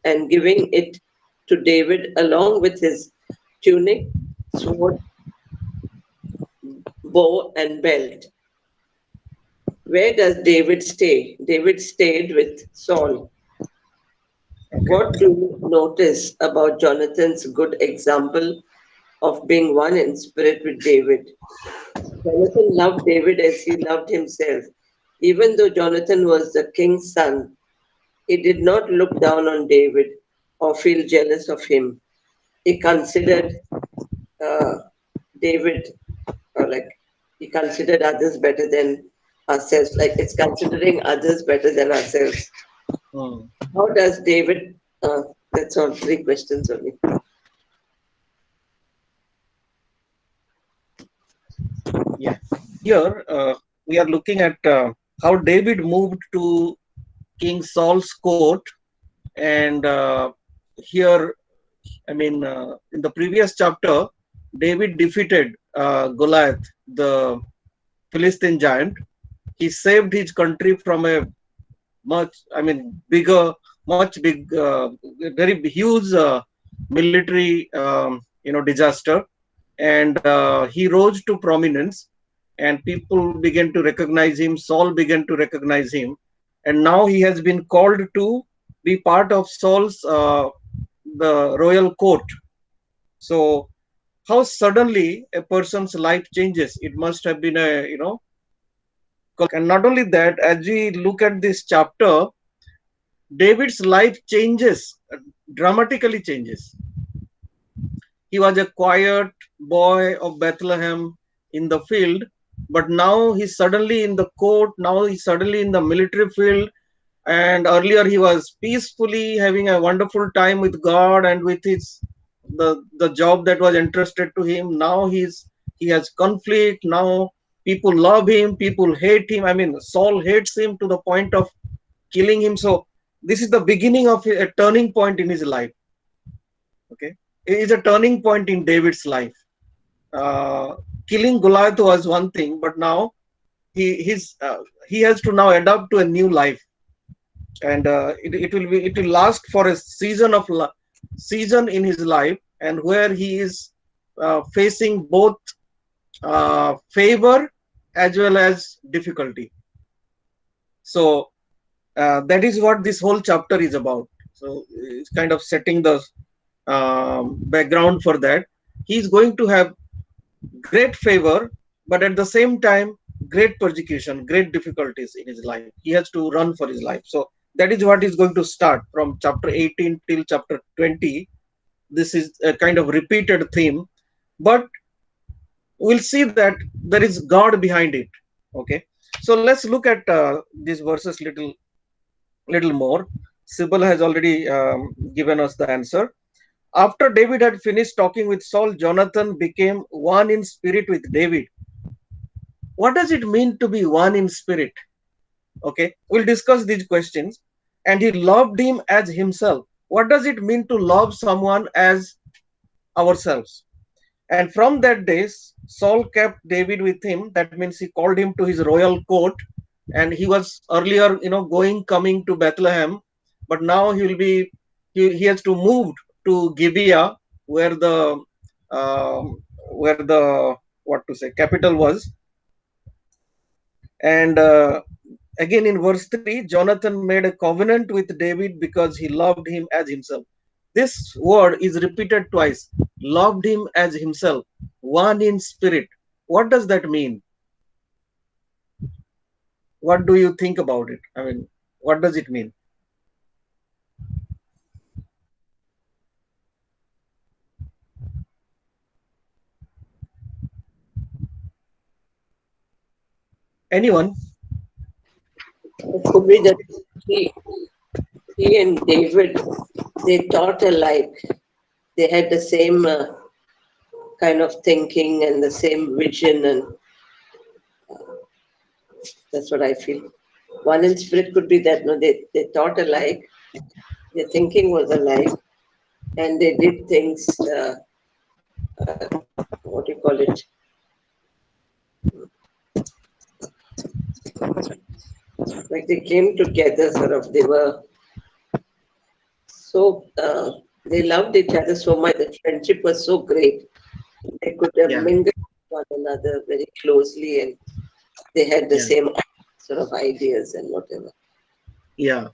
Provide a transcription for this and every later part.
and giving it to David along with his tunic, sword, bow, and belt. Where does David stay? David stayed with Saul. Okay. What do you notice about Jonathan's good example of being one in spirit with David? Jonathan loved David as he loved himself. Even though Jonathan was the king's son, he did not look down on David or feel jealous of him. He considered uh, David, or like he considered others better than ourselves, like it's considering others better than ourselves. Hmm. How does David, that's all, three questions only. Yeah. Here we are looking at how David moved to King Saul's court, and here, I mean, in the previous chapter, David defeated Goliath, the Philistine giant. He saved his country from a much big, very huge military, disaster, and he rose to prominence, and people began to recognize him. Saul began to recognize him, and now he has been called to be part of Saul's the royal court. So, how suddenly a person's life changes? It must have been a and not only that, as we look at this chapter, David's life changes, dramatically changes. He was a quiet boy of Bethlehem in the field, but now he's suddenly in the court, now he's suddenly in the military field, and earlier he was peacefully having a wonderful time with God and with the job that was entrusted to him. Now he has conflict. Now people love him, people hate him. I mean, Saul hates him to the point of killing him. So this is the beginning of a turning point in his life. Okay, it is a turning point in David's life. uh, Killing Goliath was one thing, but now he has to now adapt to a new life, and it will last for a season in his life, and where he is facing both favor as well as difficulty. So that is what this whole chapter is about. So it's kind of setting the background for that. He's going to have great favor, but at the same time, great persecution, great difficulties in his life. He has to run for his life. So that is what is going to start from chapter 18 till chapter 20. This is a kind of repeated theme, but we'll see that there is God behind it. Okay, so let's look at these verses little more. Sybil has already given us the answer. After David had finished talking with Saul, Jonathan became one in spirit with David. What does it mean to be one in spirit? Okay, we'll discuss these questions. And he loved him as himself. What does it mean to love someone as ourselves? And from that day, Saul kept David with him. That means he called him to his royal court. And he was earlier, coming to Bethlehem, but now he has to move to Gibeah, where um, the what to say capital was. And again in verse 3, Jonathan made a covenant with David because he loved him as himself. This word is repeated twice. Loved him as himself, one in spirit. What does that mean? What do you think about it? I mean, what does it mean? Anyone? It could be that he, he and David, they thought alike. They had the same kind of thinking and the same vision, and that's what I feel. One in spirit could be that no, they thought alike, their thinking was alike, and they did things. What do you call it? Like they came together, sort of. They were they loved each other so much. The friendship was so great. They could Yeah, mingle with one another very closely, and they had the yeah, same sort of ideas and whatever. yeah.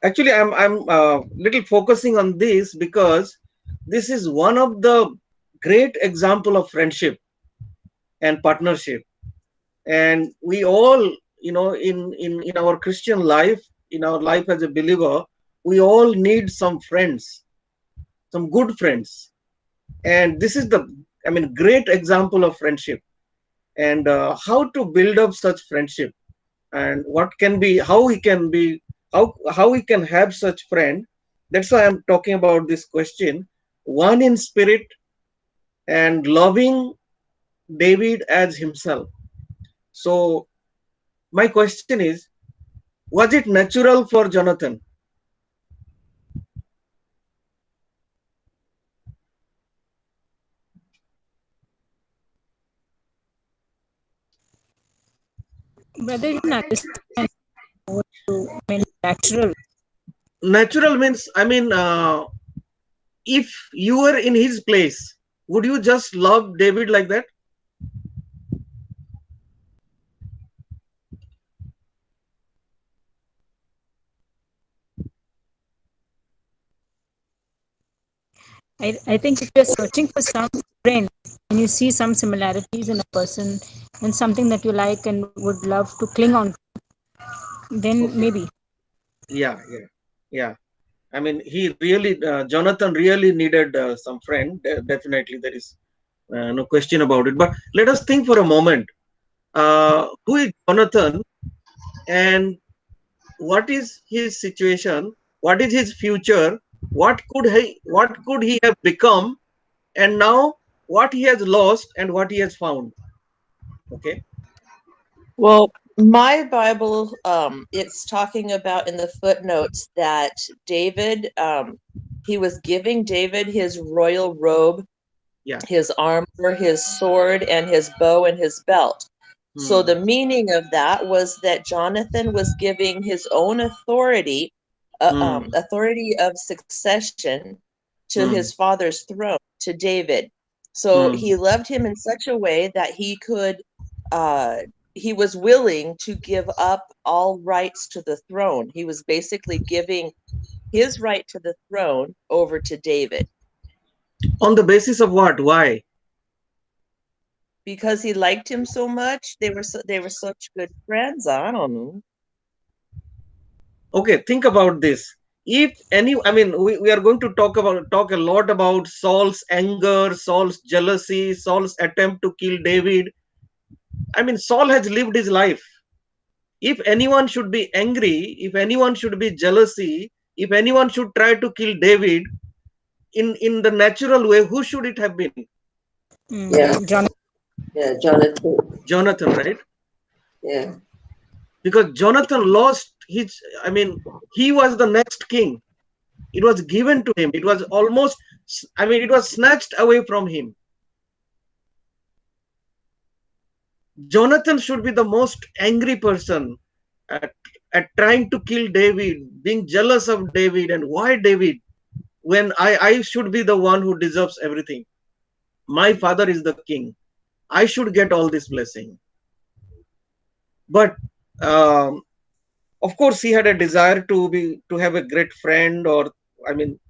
Actually, I'm little focusing on this because this is one of the great example of friendship and partnership. And we all, in our Christian life, in our life as a believer, we all need some friends, some good friends. And this is the, great example of friendship. And how to build up such friendship, and what can be, how we can be, how we can have such friend. That's why I'm talking about this question. One in spirit and loving David as himself. So my question is, was it natural for Jonathan? Whether you can understand what you mean natural. Natural means, if you were in his place, would you just love David like that? I think if you're searching for some friend and you see some similarities in a person and something that you like and would love to cling on, then Okay. maybe. Yeah, yeah, yeah. He really, Jonathan really needed some friend. Definitely, there is no question about it. But let us think for a moment. Who is Jonathan, and what is his situation? What is his future? What could he have become? And now, what he has lost and what he has found? Okay. Well, my Bible, it's talking about in the footnotes that David, he was giving David his royal robe, Yeah. his armor, his sword, and his bow and his belt. So Hmm. the meaning of that was that Jonathan was giving his own authority, Hmm. authority of succession to his Hmm. father's throne, to David. So Hmm. he loved him in such a way that uh, he was willing to give up all rights to the throne. He was basically giving his right to the throne over to David On the basis of what? Why? because he liked him so much. They were such good friends. I don't know. Okay, think about this. If any, we are going to talk a lot about Saul's anger, Saul's jealousy, Saul's attempt to kill David. Saul has lived his life. If anyone should be angry, if anyone should be jealousy, if anyone should try to kill David in the natural way, who should it have been? Yeah, John, yeah, Jonathan. Jonathan, right? Yeah, Because Jonathan lost his, he was the next king. It was given to him. It was almost, it was snatched away from him. Jonathan should be the most angry person at, at trying to kill David, being jealous of David, and why David, when I should be the one who deserves everything. My father is the king. I should get all this blessing. But um, of course, he had a desire to have a great friend, or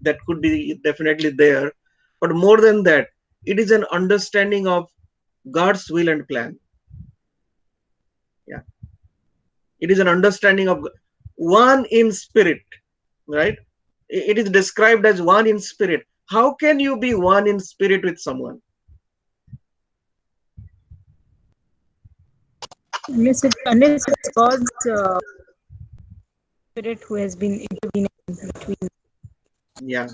that could be definitely there. But more than that, it is an understanding of God's will and plan. Yeah, it is an understanding of one in spirit, right? It is described as one in spirit. How can you be one in spirit with someone? unless it's God's spirit who has been intervening between. Yeah,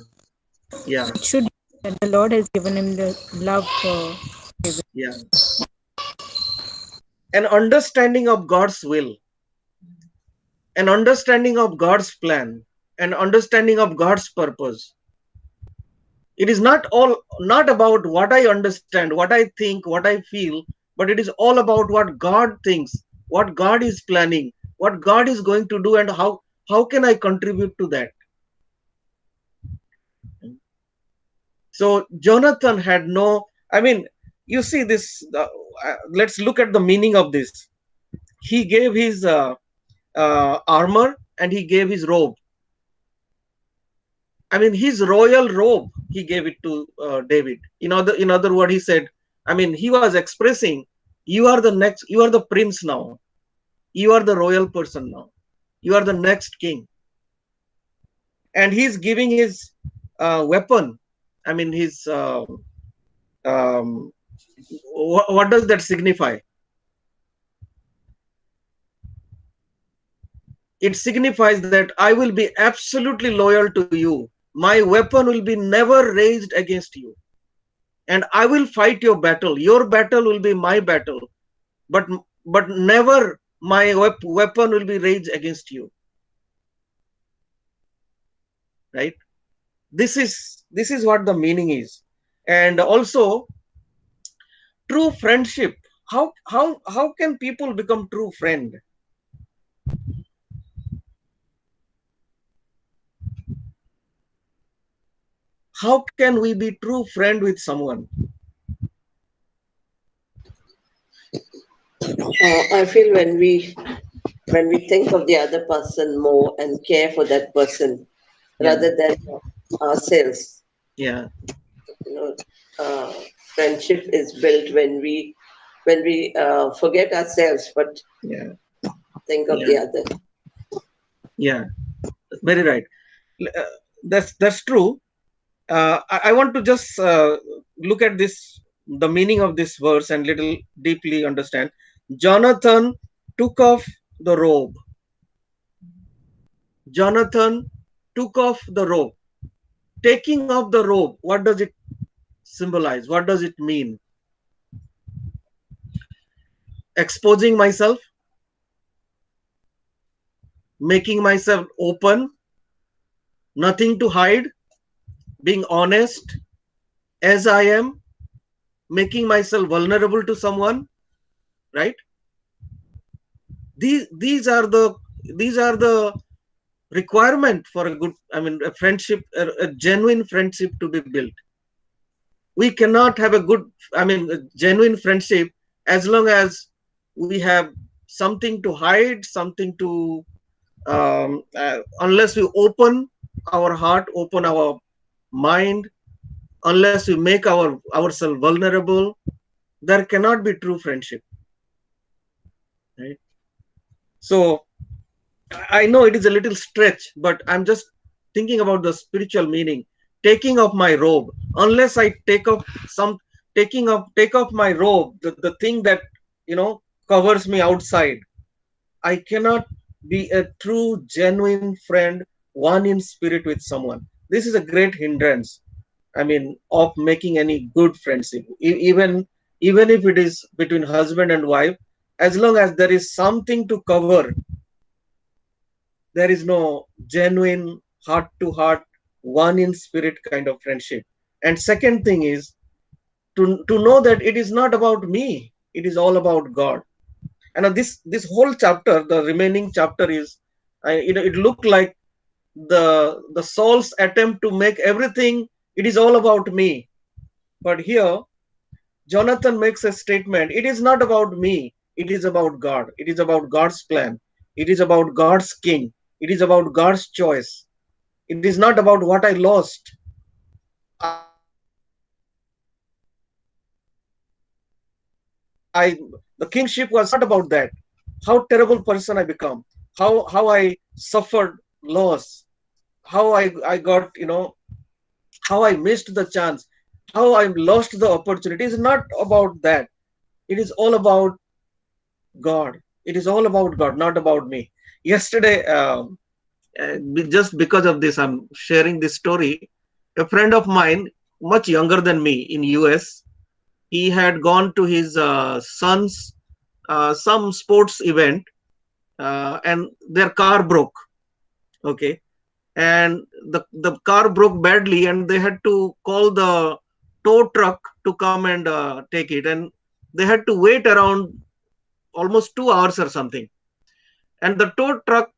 yeah, It should be that the Lord has given him the love for David. yeah. An understanding of God's will, an understanding of God's plan, an understanding of God's purpose. It is not about what I understand, what I think, what I feel, but it is all about what God thinks, what God is planning, what God is going to do, and how can I contribute to that. So Jonathan had no, I mean, you see this, let's look at the meaning of this. He gave his armor and he gave his robe. I mean, his royal robe, he gave it to David. In other words, he said, I mean, he was expressing, you are the next, you are the prince now. You are the royal person now. You are the next king. And he's giving his weapon. I mean, his, um, what does that signify? It signifies that I will be absolutely loyal to you. My weapon will be never raised against you. And I will fight your battle. Your battle will be my battle. But never my weapon will be raised against you. Right? This is what the meaning is. And also, true friendship. How can people become true friend? How can we be true friend with someone? I feel when we think of the other person more and care for that person Yeah, rather than ourselves, yeah, you know, uh, friendship is built when we forget ourselves but yeah, think of yeah, the other. yeah. Very right. Uh, that's true. I want to just look at this, the meaning of this verse, and little deeply understand. Jonathan took off the robe. Jonathan took off the robe. Taking off the robe, what does it symbolize? What does it mean? Exposing myself, making myself open, nothing to hide, being honest as I am, making myself vulnerable to someone, right? These are the requirement for a good, I mean, a friendship, a genuine friendship to be built. We cannot have a good, I mean, a genuine friendship as long as we have something to hide, something to, unless we open our heart, open our mind, unless we make ourselves vulnerable, there cannot be true friendship, right? So I know it is a little stretch, but I'm just thinking about the spiritual meaning. Taking off my robe, unless I take off my robe, the thing that, covers me outside, I cannot be a true, genuine friend, one in spirit with someone. This is a great hindrance, I mean, of making any good friendship. Even if it is between husband and wife, as long as there is something to cover, there is no genuine heart to heart, one in spirit kind of friendship. And second thing is to know that it is not about me, it is all about God. And this whole chapter, the remaining chapter is, it looked like the Saul's attempt to make everything, it is all about me. But here Jonathan makes a statement, it is not about me, it is about God. It is about God's plan. It is about God's king. It is about God's choice. It is not about what I lost. The kingship was not about that. How terrible person I become. How I suffered loss. How I got, how I missed the chance. How I lost the opportunity. It's not about that. It is all about God. It is all about God, not about me. Yesterday, just because of this, I'm sharing this story. A friend of mine, much younger than me in US, he had gone to his son's some sports event, and their car broke. Okay, and the car broke badly, and they had to call the tow truck to come and take it, and they had to wait around almost 2 hours or something. And the tow truck,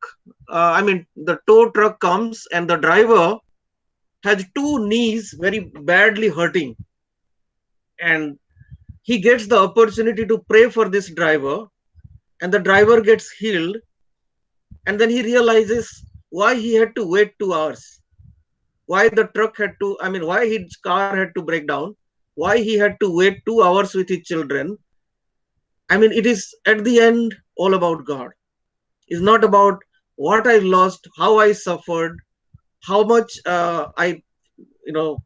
the tow truck comes, and the driver has two knees very badly hurting, and he gets the opportunity to pray for this driver, and the driver gets healed, and then he realizes why he had to wait 2 hours, why the truck had to, I mean, why his car had to break down, why he had to wait 2 hours with his children. I mean, it is at the end all about God. It's not about what I lost, how I suffered, how much I, you know,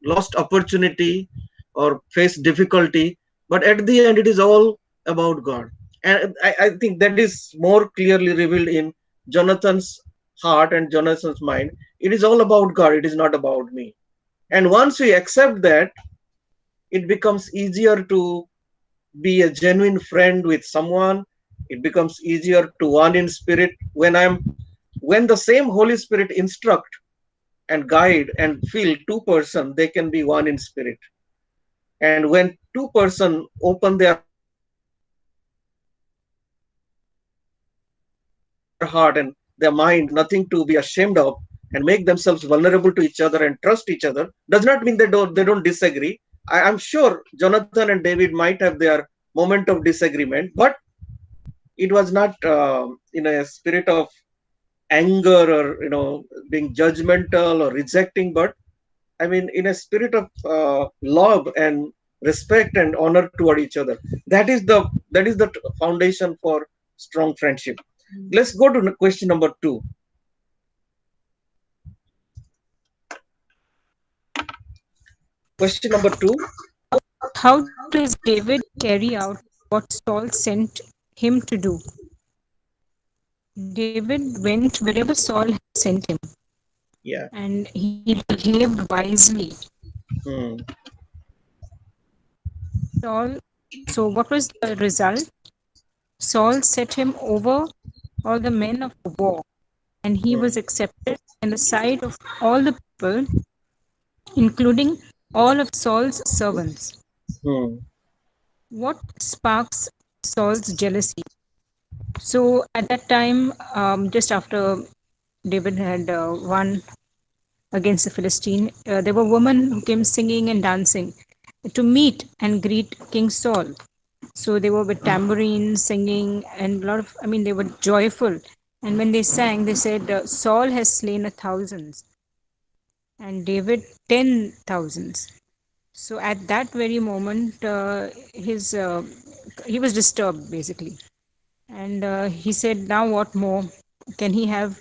lost opportunity or faced difficulty. But at the end, it is all about God. And I think that is more clearly revealed in Jonathan's heart and Jonathan's mind. It is all about God. It is not about me. And once we accept that, it becomes easier to be a genuine friend with someone. It becomes easier to one in spirit when the same Holy Spirit instruct and guide and fill two-person, they can be one in spirit. And when two-person open their heart and their mind and their mind, nothing to be ashamed of, and make themselves vulnerable to each other and trust each other, does not mean they don't disagree. I'm sure Jonathan and David might have their moment of disagreement, but it was not in a spirit of anger or being judgmental or rejecting, but I mean in a spirit of love and respect and honor toward each other. That is the foundation for strong friendship. Let's go to question number 2. Question number 2. How does David carry out what Saul sent him to do? David went wherever Saul had sent him, Yeah. and he behaved wisely. Hmm. Saul, so what was the result? Saul set him over all the men of war, and he Hmm. was accepted in the sight of all the people, including all of Saul's servants. Hmm. What sparks Saul's jealousy? So at that time, just after David had won against the Philistine, there were women who came singing and dancing to meet and greet King Saul. So they were with tambourines, singing, and a lot of, I mean, they were joyful. And when they sang, they said, Saul has slain 1,000s and David 10,000s. So at that very moment, he was disturbed basically, and he said, "Now what more can he have?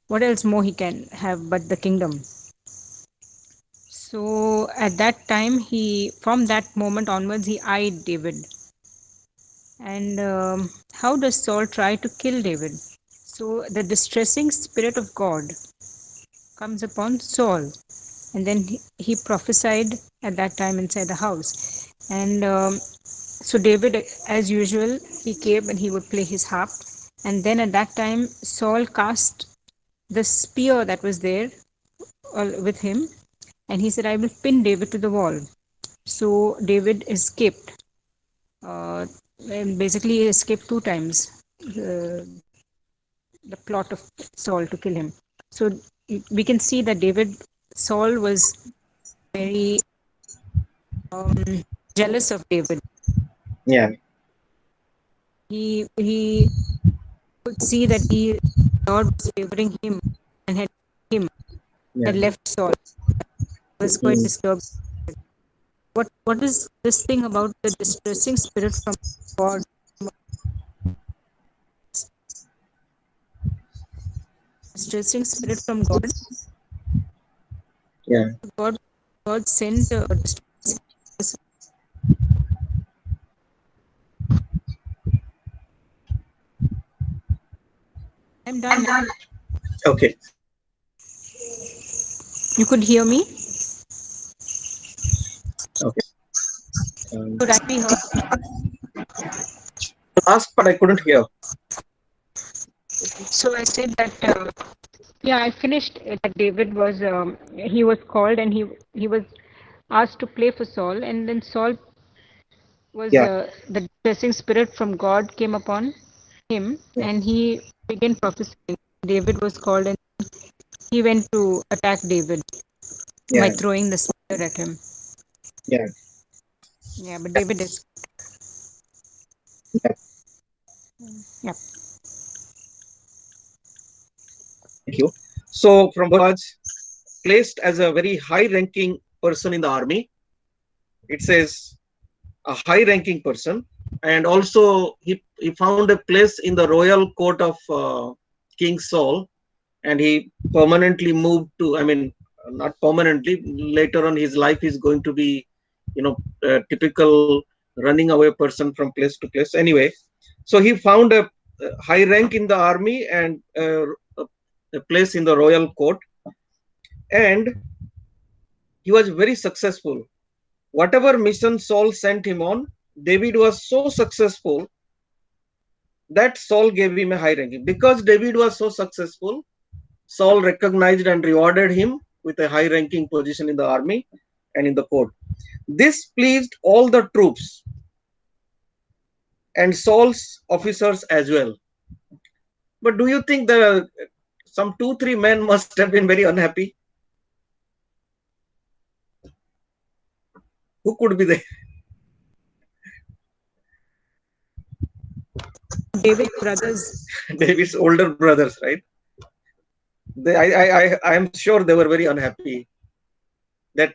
What else more he can have but the kingdom?" So at that time, from that moment onwards, he eyed David. And how does Saul try to kill David? So the distressing spirit of God comes upon Saul, and then he prophesied at that time inside the house. And so David, as usual, he came and he would play his harp. And then at that time, Saul cast the spear that was there with him, and he said, "I will pin David to the wall." So David escaped. And basically, he escaped 2 times. The plot of Saul to kill him. So we can see that Saul was very jealous of David. Yeah. He could see that Lord was favoring him and him Yeah. had left Saul. He was quite Hmm. disturbed. What is this thing about the distressing spirit from God? Distressing spirit from God. Yeah. God, God sent a distressing. I'm done. Okay. You could hear me. Okay. Um, Could I be heard? last part I couldn't hear. So I said that. Yeah, I finished that David was he was called and he was asked to play for Saul, and then Saul was Yeah. the distressing spirit from God came upon him, Yeah. and he began prophesying. David was called, and he went to attack David. by Yeah, throwing the spear at him. yeah, Yeah, but David is. yeah. Yeah. Thank you. So, from was placed as a very high-ranking person in the army. It says a high-ranking person, and also he found a place in the royal court of King Saul, and he permanently moved to. I mean, not permanently. Later on, his life is going to be, a typical running away person from place to place. Anyway, so he found a high rank in the army and a place in the royal court, and he was very successful. Whatever mission Saul sent him on, David was so successful that Saul gave him a high ranking. Because David was so successful, Saul recognized and rewarded him with a high ranking position in the army and in the court. This pleased all the troops and Saul's officers as well. But do you think some 2, 3 men must have been very unhappy? Who could be there? David's brothers. David's older brothers, right? I am sure they were very unhappy that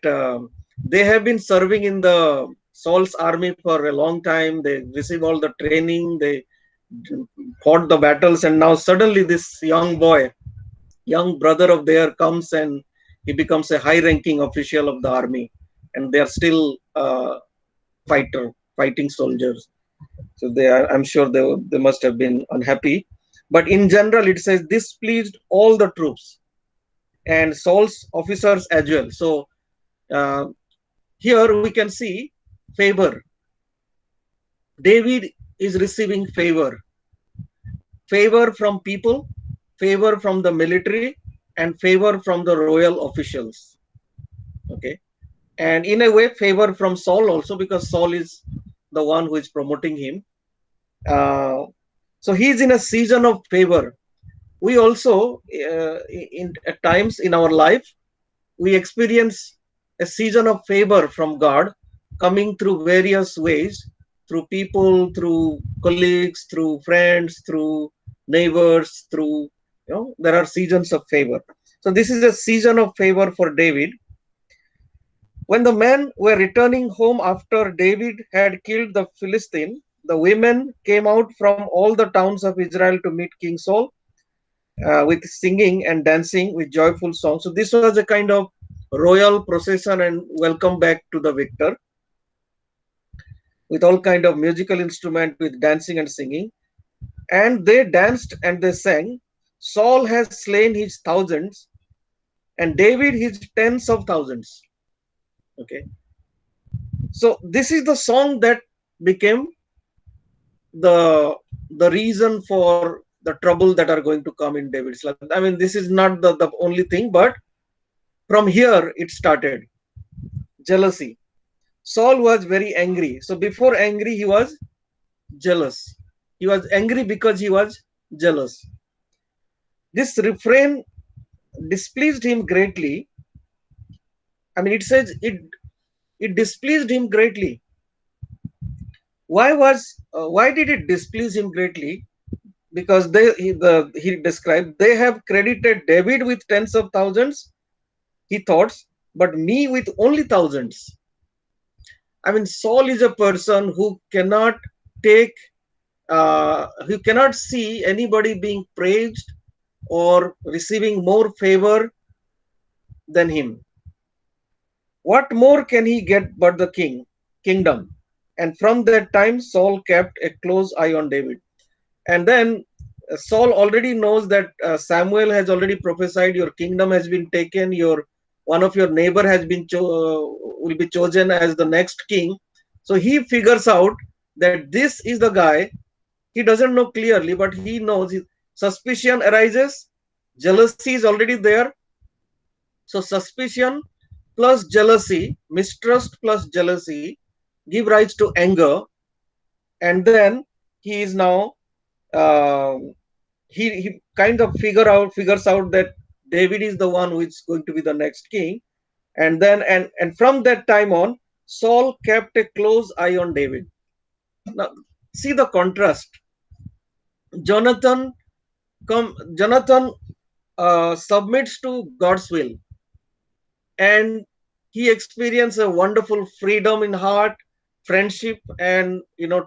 they have been serving in the Saul's army for a long time. They received all the training. They fought the battles, and now suddenly this young boy, young brother of theirs, comes and he becomes a high-ranking official of the army, and they are still fighting soldiers. So I'm sure they must have been unhappy. But in general, it says this pleased all the troops and Saul's officers as well. So uh, here we can see favor. David is receiving favor from people, favor from the military, and favor from the royal officials. Okay, and in a way, favor from Saul also, because Saul is the one who is promoting him. Uh, so he's in a season of favor. We also, at times in our life, we experience a season of favor from God coming through various ways, through people, through colleagues, through friends, through neighbors, through, there are seasons of favor. So this is a season of favor for David. When the men were returning home after David had killed the Philistine, the women came out from all the towns of Israel to meet King Saul with singing and dancing with joyful songs. So this was a kind of royal procession and welcome back to the victor with all kind of musical instrument with dancing and singing. And they danced and they sang, Saul has slain his thousands and David his tens of thousands. Okay. So this is the song that became the reason for the trouble that are going to come in David's life. I mean, this is not the only thing, but from here it started. Jealousy. Saul was very angry. So before angry, he was jealous. He was angry because he was jealous. This refrain displeased him greatly. I mean, it says it displeased him greatly. Why did it displease him greatly? Because he described they have credited David with tens of thousands, he thought, but me with only thousands. I mean, Saul is a person who cannot take, who cannot see anybody being praised or receiving more favor than him. What more can he get but the kingdom? And from that time, Saul kept a close eye on David. And then Saul already knows that Samuel has already prophesied, your kingdom has been taken, one of your neighbor has been will be chosen as the next king. So he figures out that this is the guy. He doesn't know clearly, but he knows suspicion arises, jealousy is already there. So suspicion plus jealousy, mistrust plus jealousy give rise to anger, and then he is now uh, he kind of figures out that David is the one who is going to be the next king. And from that time on, Saul kept a close eye on David. Now, see the contrast. Jonathan Jonathan submits to God's will, and he experienced a wonderful freedom in heart, friendship, and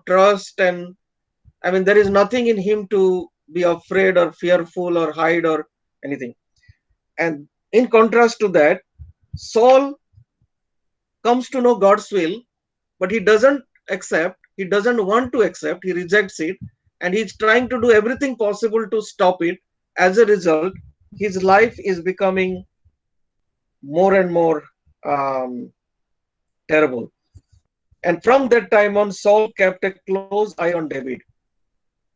trust. And I mean, there is nothing in him to be afraid or fearful or hide or anything. And in contrast to that, Saul comes to know God's will, but he doesn't accept, he doesn't want to accept, he rejects it, and he's trying to do everything possible to stop it. As a result, his life is becoming more and more um, terrible. And from that time on, Saul kept a close eye on David.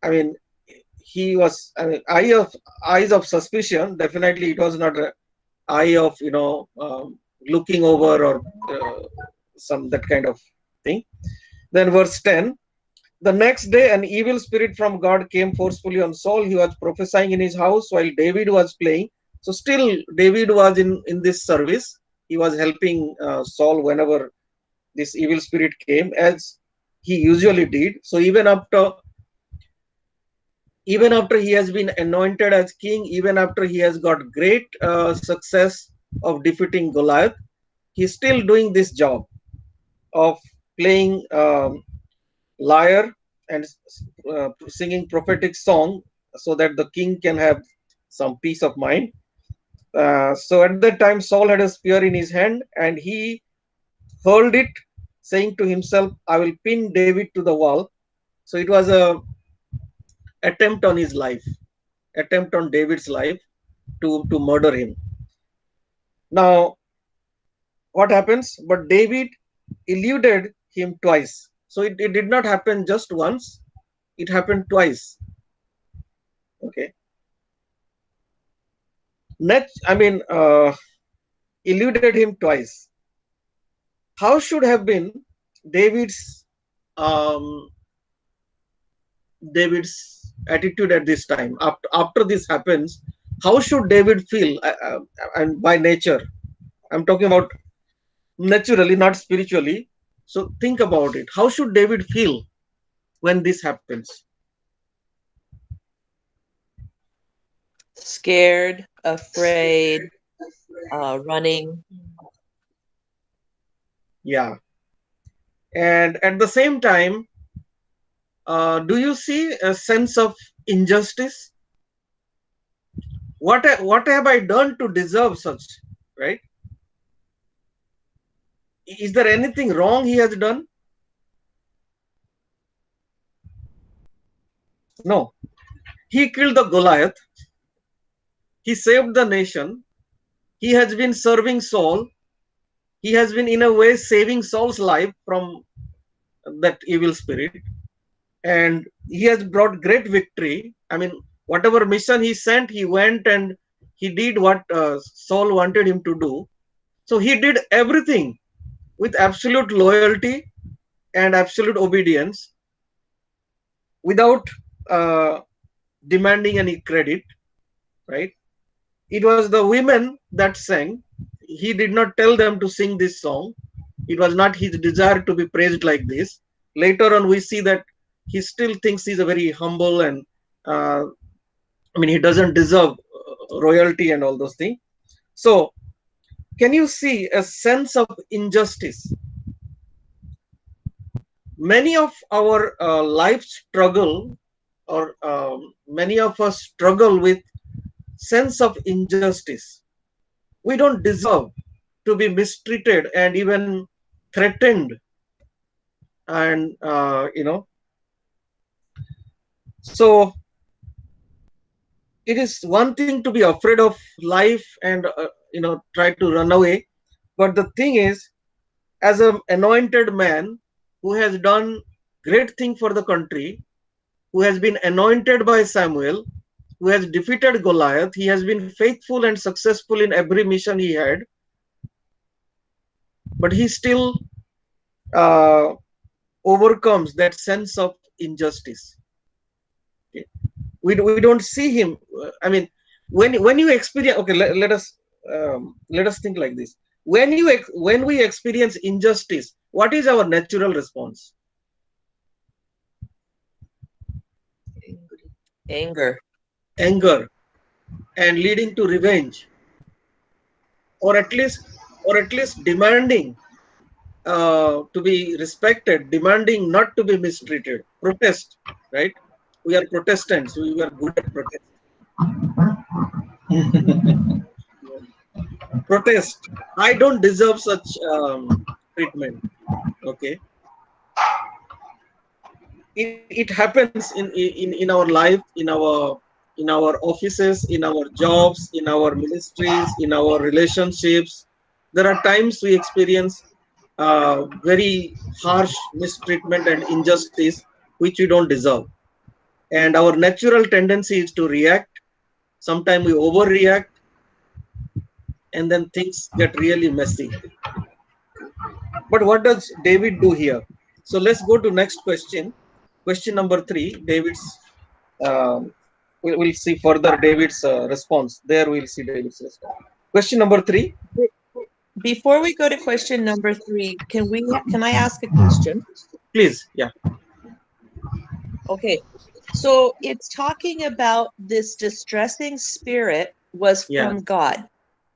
I mean, he was, I mean, eyes of suspicion. Definitely, it was not a eye of looking over or some that kind of thing. Then verse 10. The next day, an evil spirit from God came forcefully on Saul. He was prophesying in his house while David was playing. So still, David was in this service. He was helping Saul whenever this evil spirit came, as he usually did. So even after he has been anointed as king, even after he has got great success of defeating Goliath, he's still doing this job of playing lyre and singing prophetic song so that the king can have some peace of mind. So at that time, Saul had a spear in his hand and he hurled it, saying to himself, I will pin David to the wall. So it was a attempt on his life, attempt on David's life to murder him. Now, what happens? But David eluded him twice. So it did not happen just once, it happened twice. Okay. Next, I mean, eluded him twice. How should have been David's um, David's attitude at this time? After this happens, how should David feel? And by nature, I'm talking about naturally, not spiritually. So think about it. How should David feel when this happens? Scared, afraid, running. Yeah. And at the same time, do you see a sense of injustice? What have I done to deserve such? Right? Is there anything wrong he has done? No. He killed the Goliath. He saved the nation. He has been serving Saul. He has been, in a way, saving Saul's life from that evil spirit. And he has brought great victory. I mean, whatever mission he sent, he went and he did what Saul wanted him to do. So he did everything with absolute loyalty and absolute obedience without uh, demanding any credit, right? It was the women that sang. He did not tell them to sing this song. It was not his desire to be praised like this. Later on, we see that he still thinks he's a very humble and I mean, he doesn't deserve royalty and all those things. So, can you see a sense of injustice? Many of our life struggle, or many of us struggle with sense of injustice. We don't deserve to be mistreated and even threatened, and so it is one thing to be afraid of life and try to run away. But the thing is, as an anointed man who has done great thing for the country, who has been anointed by Samuel, who has defeated Goliath, he has been faithful and successful in every mission he had, but he still uh, overcomes that sense of injustice. Okay. We don't see him. I mean, when you experience, okay, let us think like this. when we experience injustice, what is our natural response? Anger. Anger, and leading to revenge, or at least demanding to be respected, demanding not to be mistreated. Protest, right? We are Protestants. We were good at protest. Protest. I don't deserve such treatment. Okay, it happens in our life, in our offices, in our jobs, in our ministries, in our relationships. There are times we experience very harsh mistreatment and injustice which we don't deserve, and our natural tendency is to react. Sometimes we overreact, and then things get really messy. But what does David do here? So let's go to next question. Question number 3. David's. We'll see further David's response. There we'll see David's response. Question number 3. Before we go to question number 3, can I ask a question? Please, yeah. Okay. So it's talking about this distressing spirit was Yeah. from God.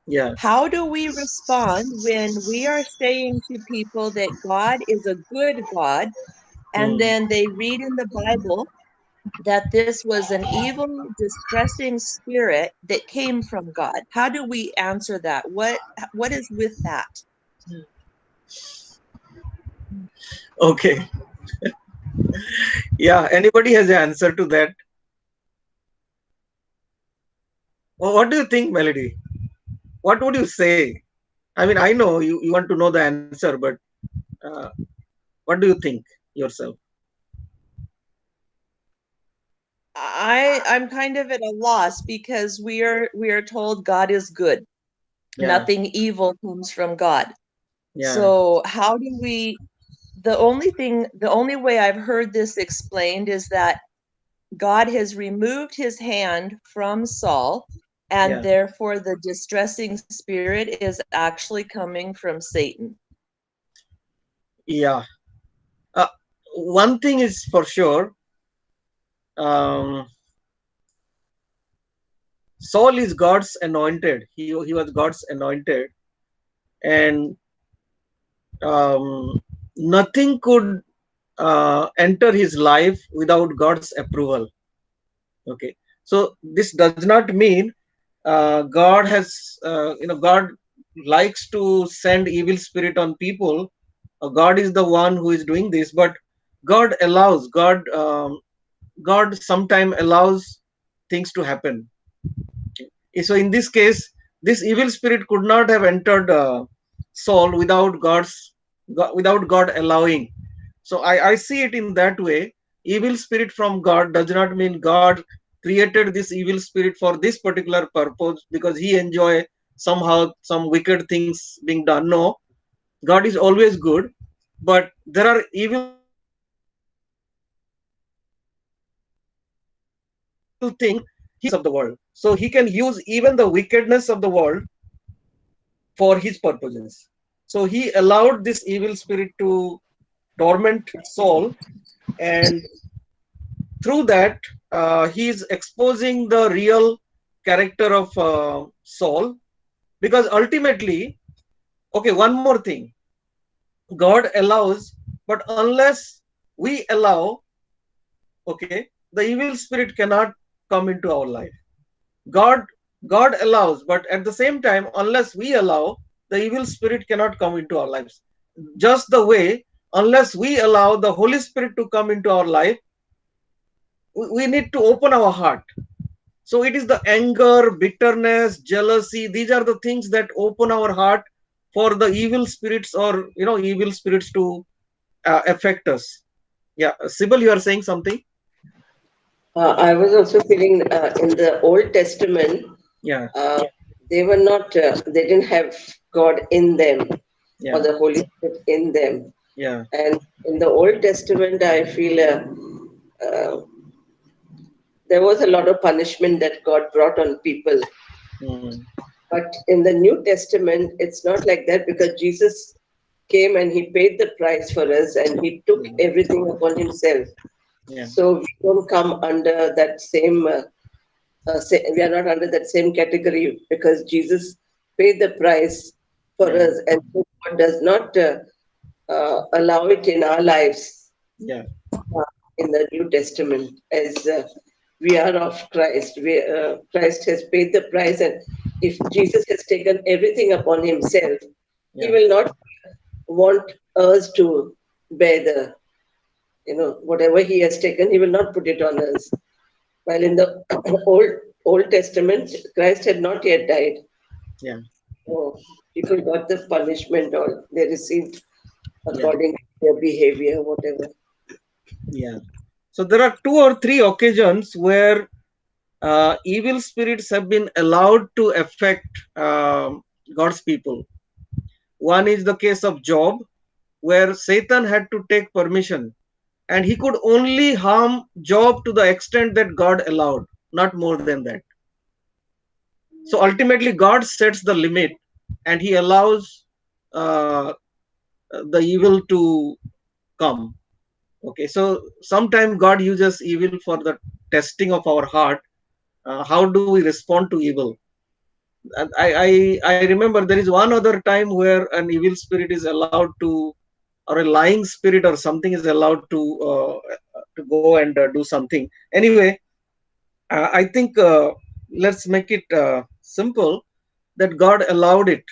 Yeah. How do we respond when we are saying to people that God is a good God, and then they read in the Bible that this was an evil, distressing spirit that came from God? How do we answer that? What is with that? Okay. Yeah. Anybody has an answer to that? What do you think, Melody? What would you say? I mean, I know you want to know the answer, but uh, what do you think yourself? I'm kind of at a loss because we are told God is good. Yeah. Nothing evil comes from God. Yeah. So how do we, the only way I've heard this explained is that God has removed his hand from Saul, and Yeah. therefore the distressing spirit is actually coming from Satan. Yeah. One thing is for sure. Um, Saul is God's anointed. He was God's anointed, and nothing could enter his life without God's approval. Okay, so this does not mean God has, God likes to send evil spirit on people. God is the one who is doing this, but God allows. God sometimes allows things to happen. So in this case, this evil spirit could not have entered Saul without God allowing. So I see it in that way. Evil spirit from God does not mean God created this evil spirit for this particular purpose because he enjoy somehow some wicked things being done. No, God is always good, but there are evil things he of the world. So he can use even the wickedness of the world for his purposes. So he allowed this evil spirit to torment Saul, and through that, he is exposing the real character of Saul. Because ultimately, okay, one more thing, God allows, but unless we allow, okay, the evil spirit cannot come into our life. God God allows, but at the same time, unless we allow, the evil spirit cannot come into our lives. Just the way, unless we allow the Holy Spirit to come into our life, we need to open our heart. So it is the anger, bitterness, jealousy. These are the things that open our heart for the evil spirits or evil spirits to affect us. Yeah, Sybil, you are saying something. I was also feeling in the Old Testament, Yeah, they were not, they didn't have God in them yeah, or the Holy Spirit in them. yeah, And in the Old Testament, I feel there was a lot of punishment that God brought on people. mm, But in the New Testament, it's not like that, because Jesus came and he paid the price for us and he took everything upon himself. Yeah. So we don't come under that same, we are not under that same category, because Jesus paid the price for Yeah. us, and God does not allow it in our lives Yeah. in the New Testament, as we are of Christ. Christ has paid the price, and if Jesus has taken everything upon himself, he Yeah. will not want us to bear the, whatever he has taken, he will not put it on us. While in the Old Testament, Christ had not yet died. Yeah. So people got the punishment, or they received Yeah. according to their behavior, whatever. Yeah. So there are 2 or 3 occasions where evil spirits have been allowed to affect God's people. One is the case of Job, where Satan had to take permission, and he could only harm Job to the extent that God allowed, not more than that. So ultimately, God sets the limit, and he allows uh, the evil to come. Okay, so sometimes God uses evil for the testing of our heart. How do we respond to evil? And I remember there is one other time where an evil spirit is allowed to, or a lying spirit or something is allowed to go and do something. Anyway, I think let's make it simple, that God allowed it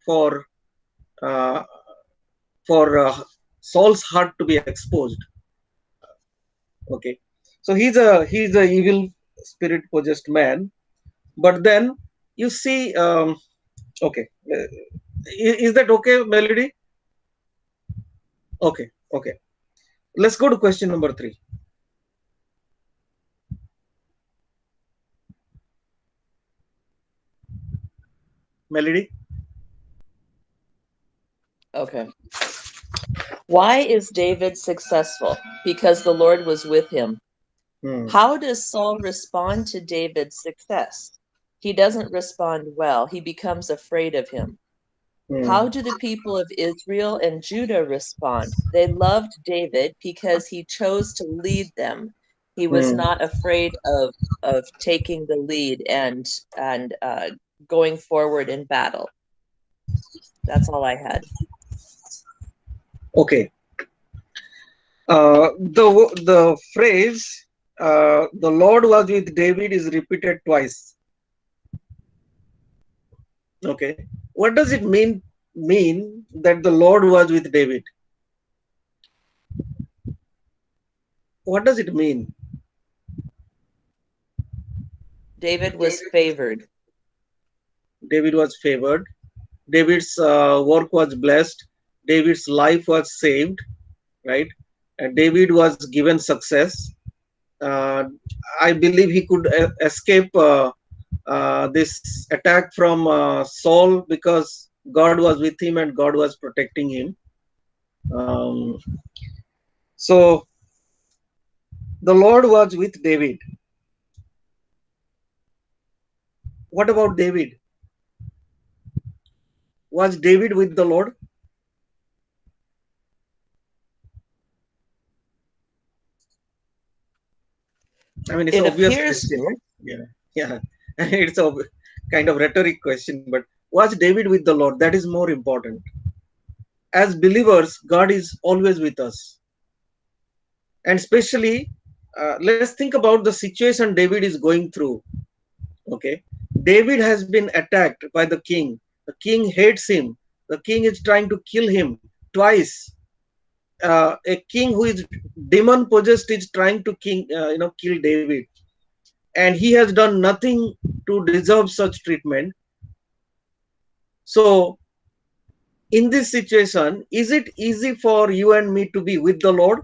for uh, Saul's heart to be exposed. Okay, so he's a evil spirit possessed man, but then you see, okay, is that okay, Melody? Okay, okay. Let's go to question number 3. Melody. Okay. Why is David successful? Because the Lord was with him. Hmm. How does Saul respond to David's success? He doesn't respond well. He becomes afraid of him. How Hmm. do the people of Israel and Judah respond? They loved David because he chose to lead them. He was Hmm. not afraid of taking the lead and going forward in battle. That's all I had. Okay. The phrase "the Lord was with David" is repeated twice. Okay, what does it mean that the Lord was with David? What does it mean? David was favored. David was favored. David's work was blessed. David's life was saved, right? And David was given success. Uh, I believe he could escape this attack from Saul because God was with him and God was protecting him. Um, so the Lord was with David. What about David? Was David with the Lord? I mean, it's It an obvious appears question. Yeah, yeah. It's a kind of rhetoric question, but was David with the Lord? That is more important. As believers, God is always with us, and especially, let's think about the situation David is going through. Okay, David has been attacked by the king. The king hates him. The king is trying to kill him twice. A king who is demon possessed is trying to kill David, and he has done nothing to deserve such treatment. So in this situation, is it easy for you and me to be with the Lord?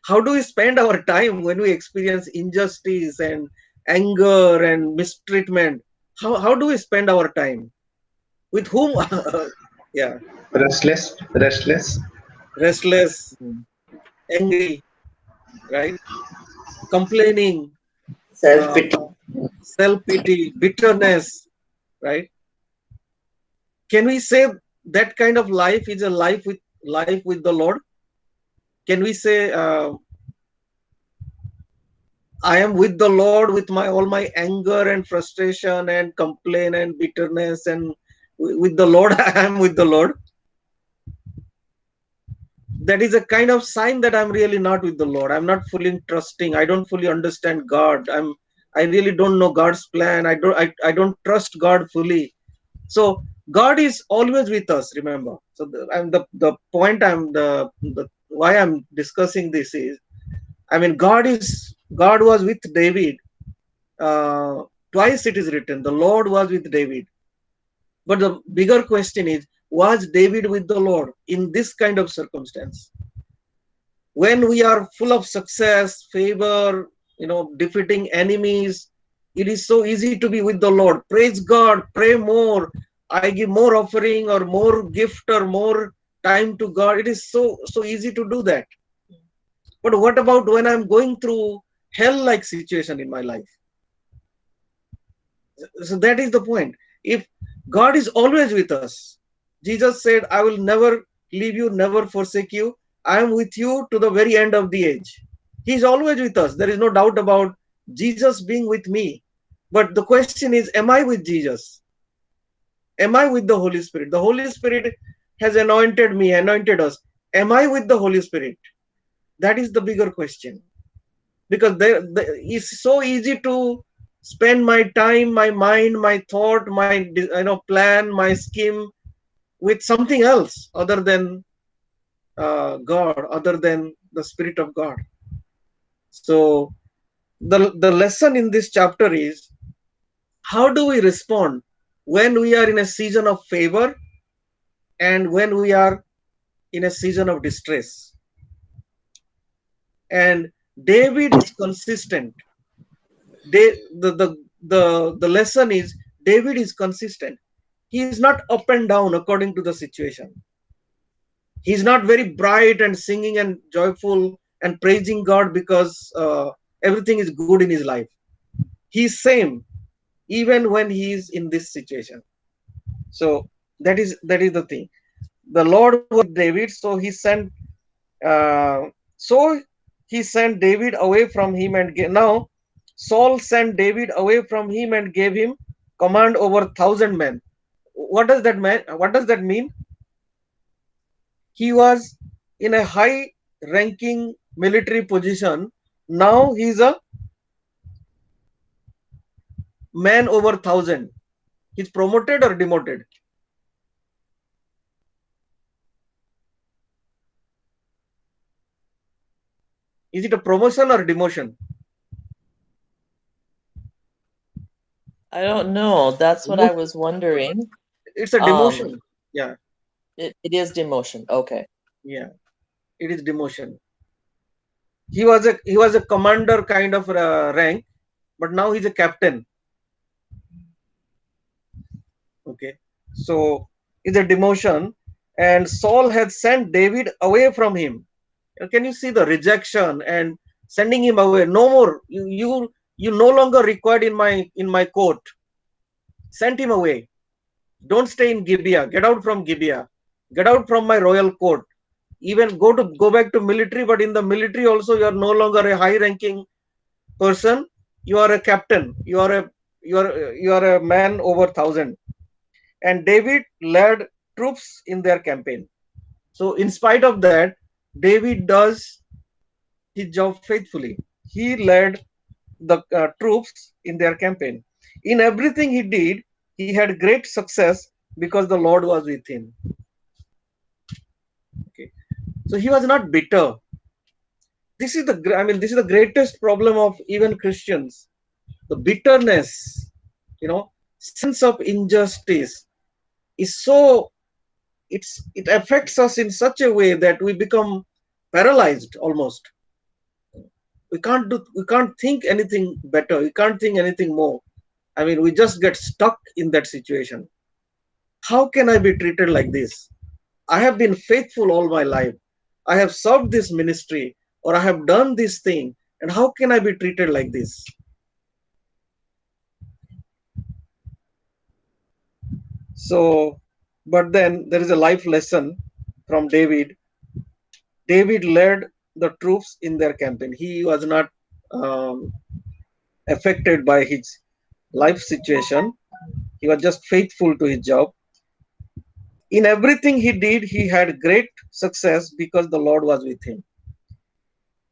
How do we spend our time when we experience injustice and anger and mistreatment? How do we spend our time? With whom? Yeah, Restless. restless. Mhm. angry, right? Complaining, uh, Self-pity. self-pity, bitterness, right? Can we say that kind of life is a life with the Lord? Can we say I am with the Lord with my all my anger and frustration and complaint and bitterness, and with the Lord I am with the Lord? That is a kind of sign that I'm really not with the Lord. I'm not fully trusting. I don't fully understand God. I really don't know God's plan. I don't trust God fully. So God is always with us, remember. So the point the why I'm discussing this is, I mean, God was with David. Twice it is written, the Lord was with David. But the bigger question is, was David with the Lord in this kind of circumstance? When we are full of success, favor, defeating enemies, it is so easy to be with the Lord. Praise God, pray more. I give more offering or more gift or more time to God. It is so easy to do that. But what about when I'm going through hell-like situation in my life? So that is the point. If God is always with us, Jesus said, I will never leave you, never forsake you. I am with you to the very end of the age. He is always with us. There is no doubt about Jesus being with me. But the question is, am I with Jesus? Am I with the Holy Spirit? The Holy Spirit has anointed me, anointed us. Am I with the Holy Spirit? That is the bigger question. Because it's so easy to spend my time, my mind, my thought, my plan, my scheme with something else other than God, other than the Spirit of God. So the lesson in this chapter is, how do we respond when we are in a season of favor and when we are in a season of distress? And David is consistent. they the lesson is, David is consistent. He is not up and down according to the situation. He's not very bright and singing and joyful and praising God because everything is good in his life. He's same even when he is in this situation. So that is the thing. The Lord was with David, uh, so he sent David away from him, and now Saul sent David away from him and gave him command over 1,000 men. What does that mean? He was in a high ranking military position. Now he's a man over 1,000. He's promoted or demoted? Is it a promotion or demotion? I don't know. That's what I was wondering. It's a demotion. Yeah, It is demotion. Okay. yeah, it is demotion. He was a commander kind of rank, but now he's a captain. Okay, so it's a demotion, and Saul had sent David away from him. Can you see the rejection and sending him away? No more. You no longer required in my court. Sent him away. Don't stay in Gibeah. Get out from Gibeah. Get out from my royal court. Even go back to military, but in the military also you are no longer a high ranking person. You are a captain. You are a man over 1,000. And David led troops in their campaign. So in spite of that, David does his job faithfully. He led the troops in their campaign. In everything he did, he had great success because the Lord was with him. Okay, so he was not bitter. This is the greatest problem of even Christians. The bitterness, sense of injustice is it affects us in such a way that we become paralyzed almost. We can't think anything better. We can't think anything more. I mean, we just get stuck in that situation. How can I be treated like this? I have been faithful all my life. I have served this ministry. or I have done this thing, and how can I be treated like this? So, but then there is a life lesson from David. David led the troops in their campaign. He was not um, affected by his life situation. He was just faithful to his job. In everything he did, he had great success because the Lord was with him.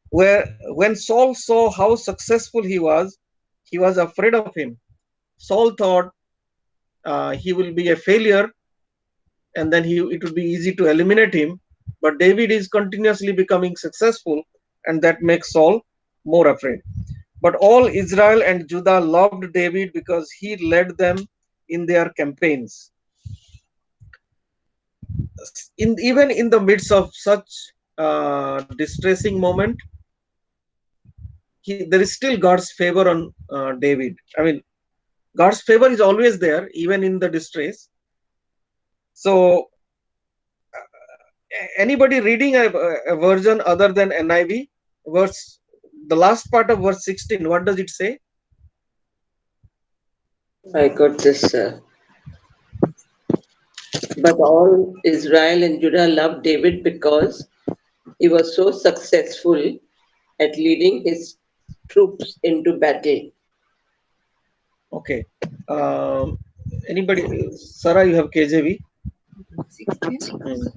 Where when Saul saw how successful he was afraid of him. Saul thought he will be a failure, and then it would be easy to eliminate him. But David is continuously becoming successful, and that makes Saul more afraid. But all Israel and Judah loved David because he led them in their campaigns. Even in the midst of such distressing moment, there is still God's favor on David. I mean, God's favor is always there, even in the distress. So, anybody reading a version other than NIV, the last part of verse 16, what does it say? I got this, sir. But all Israel and Judah loved David because he was so successful at leading his troops into battle. Okay. Um, Anybody? Sarah, you have KJV? 16. Hmm.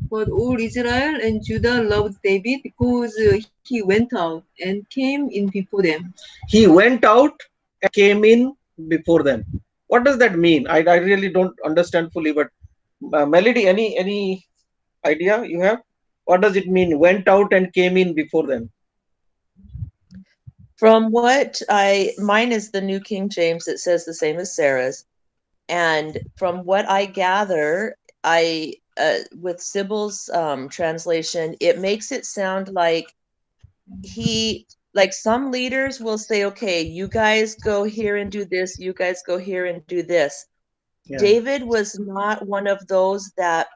But all Israel and Judah loved David because he went out and came in before them. He went out and came in before them. What does that mean? I really don't understand fully, but Melody, any idea you have? What does it mean? Went out and came in before them. From what mine is the New King James. It says the same as Sarah's. And from what I gather, with Sybil's translation, it makes it sound like like some leaders will say, okay, you guys go here and do this, you guys go here and do this. Yeah. David was not one of those that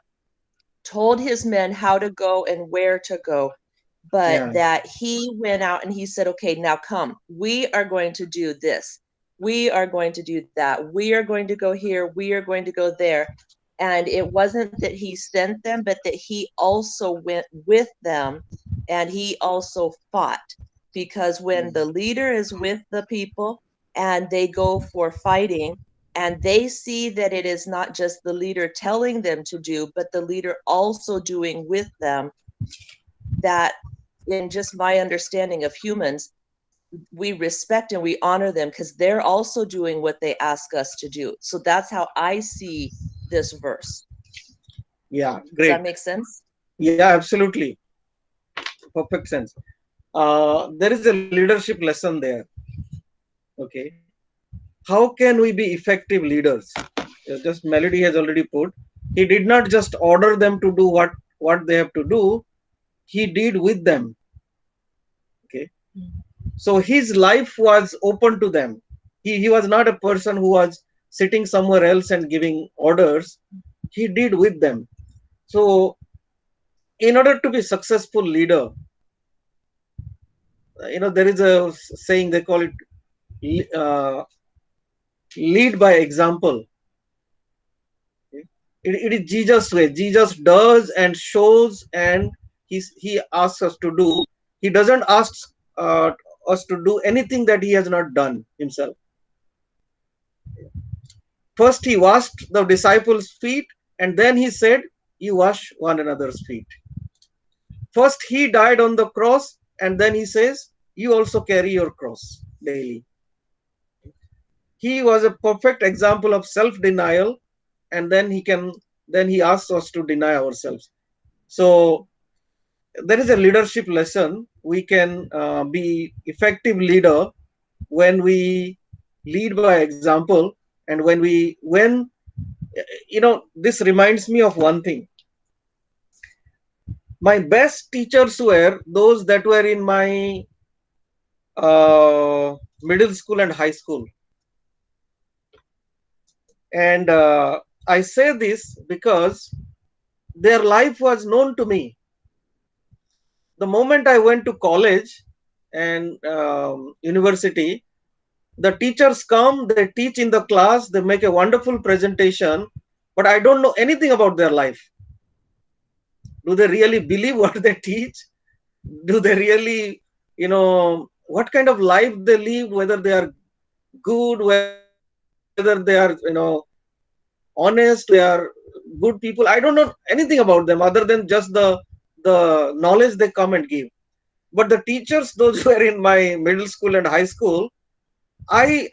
told his men how to go and where to go, but Yeah. that he went out and he said, okay, now come, we are going to do this. We are going to do that. We are going to go here. We are going to go there. And it wasn't that he sent them, but that he also went with them and he also fought. Because when the leader is with the people and they go for fighting, and they see that it is not just the leader telling them to do, but the leader also doing with them, that in just my understanding of humans, we respect and we honor them because they're also doing what they ask us to do. So that's how I see this verse. Yeah, Does great. that make sense? Yeah, absolutely. Perfect sense. There is a leadership lesson there. Okay. How can we be effective leaders? Just Melody has already put. He did not just order them to do what they have to do. He did with them. Okay. So his life was open to them. He was not a person who was sitting somewhere else and giving orders. He did with them. So in order to be successful leader, there is a saying, they call it lead by example. It is Jesus' way. Jesus does and shows, and he asks us to do. He doesn't ask uh, us to do anything that he has not done himself. First, he washed the disciples' feet, and then he said, "You wash one another's feet." First, he died on the cross, and then he says, "You also carry your cross daily." He was a perfect example of self-denial, and then he asks us to deny ourselves. So there is a leadership lesson. We can be effective leader when we lead by example, and when this reminds me of one thing. My best teachers were those that were in my middle school and high school. And I say this because their life was known to me. The moment I went to college and university, the teachers come, they teach in the class, they make a wonderful presentation, but I don't know anything about their life. Do they really believe what they teach? Do they really, what kind of life they live, whether they are good, whether they are, honest, whether they are good people? I don't know anything about them other than just the knowledge they come and give. But the teachers, those who were in my middle school and high school, I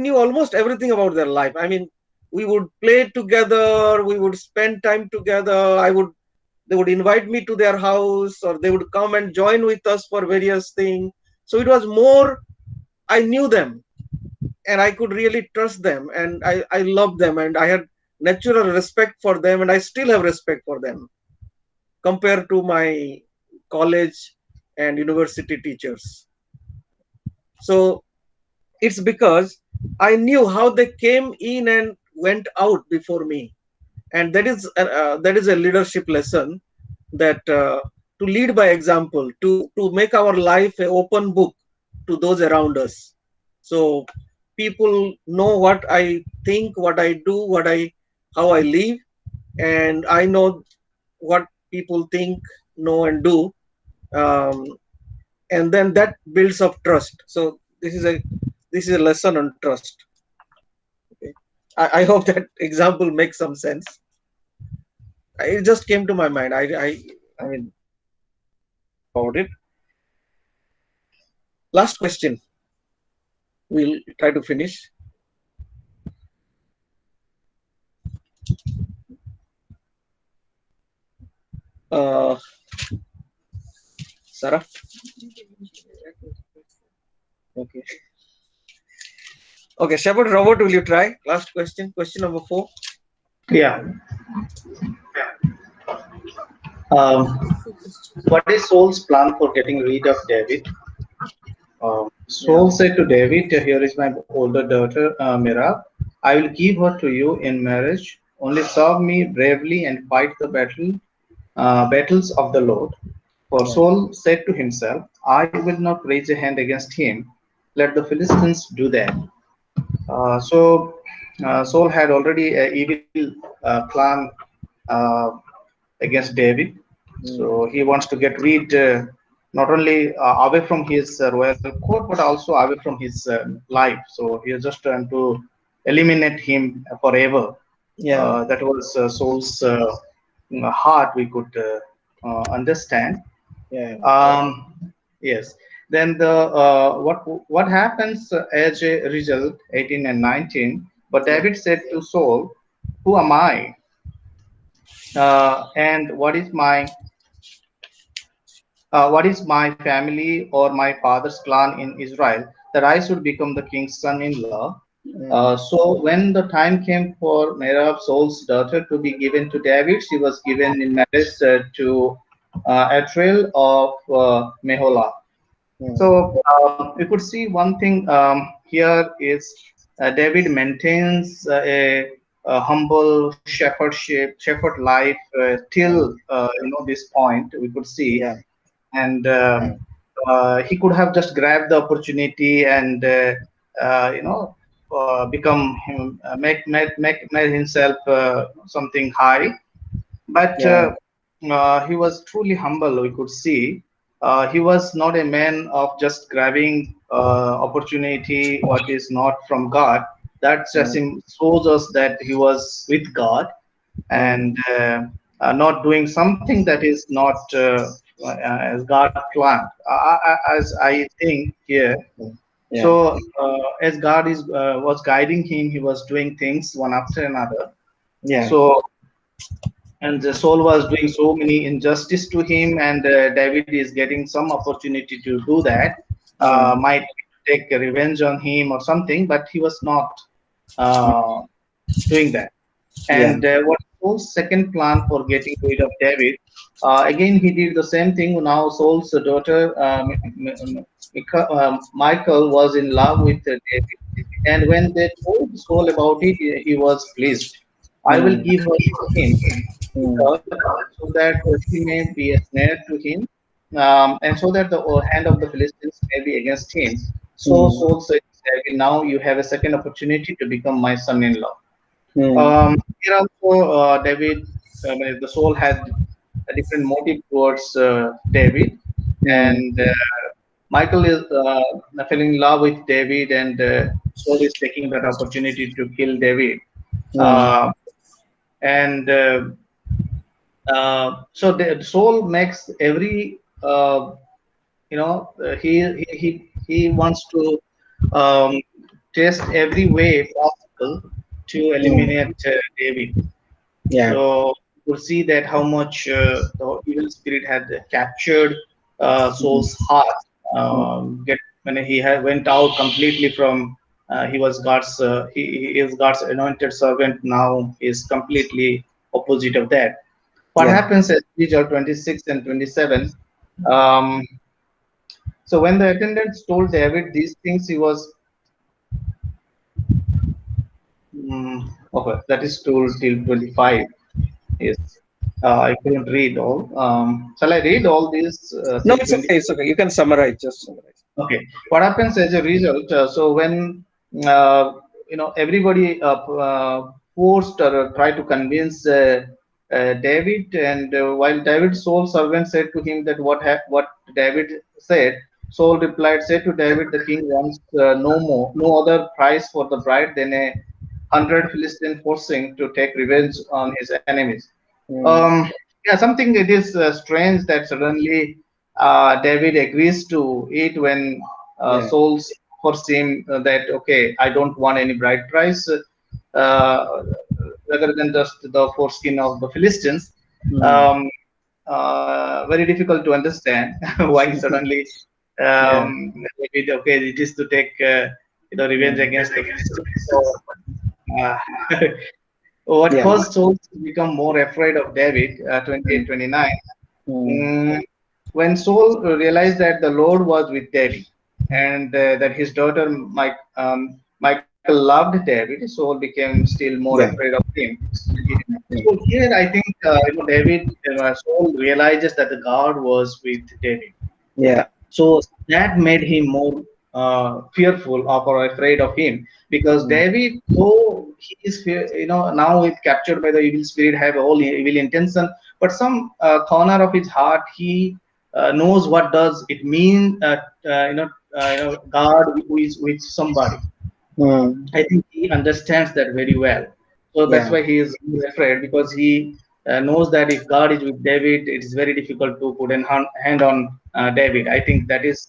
knew almost everything about their life. I mean, we would play together, we would spend time together. They would invite me to their house, or they would come and join with us for various things. So it was more, I knew them and I could really trust them, and I loved them, and I had natural respect for them, and I still have respect for them compared to my college and university teachers. So it's because I knew how they came in and went out before me, and that is a leadership lesson, that to lead by example, to make our life an open book to those around us. So people know what I think, what I do, how I live, and I know what people think, know, and do. Um, and then that builds up trust. So this is a lesson on trust. Okay. I hope that example makes some sense. It just came to my mind. I mean, about it. Last question. We'll try to finish. Uh, Sarah. Okay. Okay, Shepherd Robert, will you try? Last question. Question number 4. Yeah. What is Saul's plan for getting rid of David? Saul said to David, "Here is my older daughter, Merab. I will give her to you in marriage. Only serve me bravely and fight the battles of the Lord." For Yeah. Saul said to himself, "I will not raise a hand against him. Let the Philistines do that." So Saul had already an evil plan uh, against David. So he wants to get rid not only away from his royal court, but also away from his life. So he is just trying to eliminate him forever. Yeah. That was Saul's heart. We could understand. Yeah. Yes. Then the what happens as a result, 18 and 19. But Yeah. David said to Saul, "Who am I? And what is my family or my father's clan in Israel that I should become the king's son-in-law?" So when the time came for Merab, Saul's daughter, to be given to David, she was given in marriage to Atriel of Meholah. So we could see one thing here is David maintains a humble shepherd life till this point. We could see, Yeah. and he could have just grabbed the opportunity and become him, make himself something high, but Yeah. he was truly humble. We could see he was not a man of just grabbing opportunity what is not from God. That just shows us that he was with God and not doing something that is not as God planned. As I think here. Yeah. So as God was guiding him, he was doing things one after another. Yeah. So and Saul was doing so many injustice to him, and David is getting some opportunity to do that. Might take revenge on him or something, but he was not uh, doing that. Yeah. And what Saul's second plan for getting rid of David? Again, he did the same thing. Now Saul's daughter Michael was in love with David, and when they told Saul about it, he was pleased. "I will give her to him, so that she may be a snare to him, and so that the hand of the Philistines may be against him. So Hmm. Saul said, David, now you have a second opportunity to become my son-in-law. Hmm. Here also, David, the soul had a different motive towards David, Hmm. and Michael is falling in love with David, and Saul is taking that opportunity to kill David. Hmm. Uh, and so the soul makes every he wants to um, test every way possible to Hmm. eliminate David. Yeah. So you see that how much the evil spirit had captured Hmm. Saul's heart. Get when went out completely from he was God's he is God's anointed servant. Now he is completely opposite of that. What Yeah. happens at Ezekiel 26 and 27? Um, so when the attendants told David these things, he was okay. That is told till 25. Yes, I couldn't read all. Shall I read all these No, till it's 20? okay. It's okay. You can summarize. Just summarize. Okay. What happens as a result? So when everybody forced or tried to convince David, and while David's sole servant said to him that what David said, Saul replied, "Say to David, the king wants no other price for the bride than 100 Philistine forcing to take revenge on his enemies." Hmm. Um, yeah, something it is strange that suddenly David agrees to it when Yeah. Saul offers him that okay, I don't want any bride price rather than just the foreskin of the Philistines. Hmm. Um, very difficult to understand why suddenly Yeah. David, okay, it is to take revenge Hmm. against the Philistines. So uh, what Yeah. caused Saul to become more afraid of David, 28, 29, Hmm. mm, when Saul realized that the Lord was with David and that his daughter Michael loved David, Saul became still more Yeah. afraid of him. So here I think Saul realizes that the God was with David. Yeah. So that made him more fearful of or afraid of him because Hmm. David, though he is now he's captured by the evil spirit, have all evil intention, but some corner of his heart he knows what does it mean. God who is with somebody. Hmm. I think he understands that very well. So that's Yeah. why he is afraid because he knows that if God is with David, it is very difficult to put a hand on David. I think that is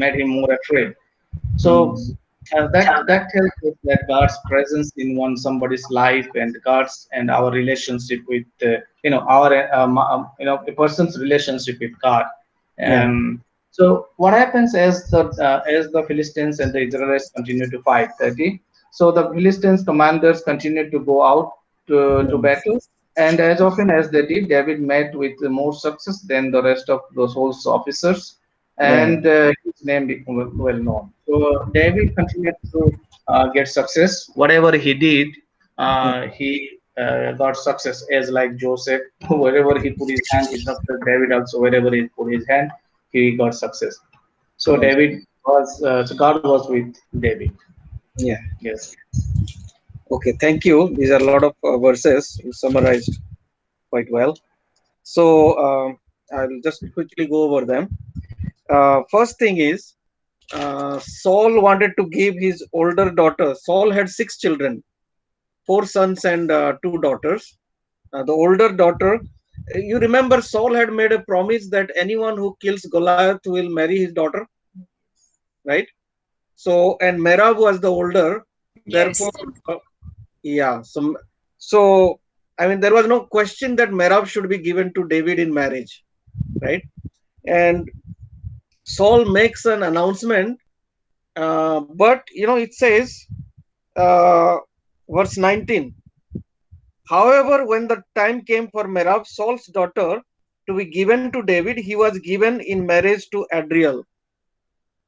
made him more afraid. Hmm. So that tells us that God's presence in somebody's life and God's and our relationship with our a person's relationship with God. Yeah. So what happens as the Philistines and the Israelites continue to fight? 30. So the Philistines commanders continued to go out to Hmm. battle, and as often as they did, David met with more success than the rest of those whole officers, Yeah. and his name became well known. So David continued to get success. Whatever he did, he got success. As like Joseph, wherever he put his hand, he success. David also, wherever he put his hand, he got success. So Hmm. God was with David. Yeah. Yes. Okay. Thank you. These are a lot of verses you summarized quite well. So I'll just quickly go over them. First thing is, Saul wanted to give his older daughter. Saul had 6 children, 4 sons and 2 daughters. The older daughter, you remember, Saul had made a promise that anyone who kills Goliath will marry his daughter, right? So, and Merab was the older. Therefore, Yes. yeah. So I mean, there was no question that Merab should be given to David in marriage, right? And Saul makes an announcement, but it says, uh, verse 19. However, when the time came for Merab, Saul's daughter, to be given to David, he was given in marriage to Adriel.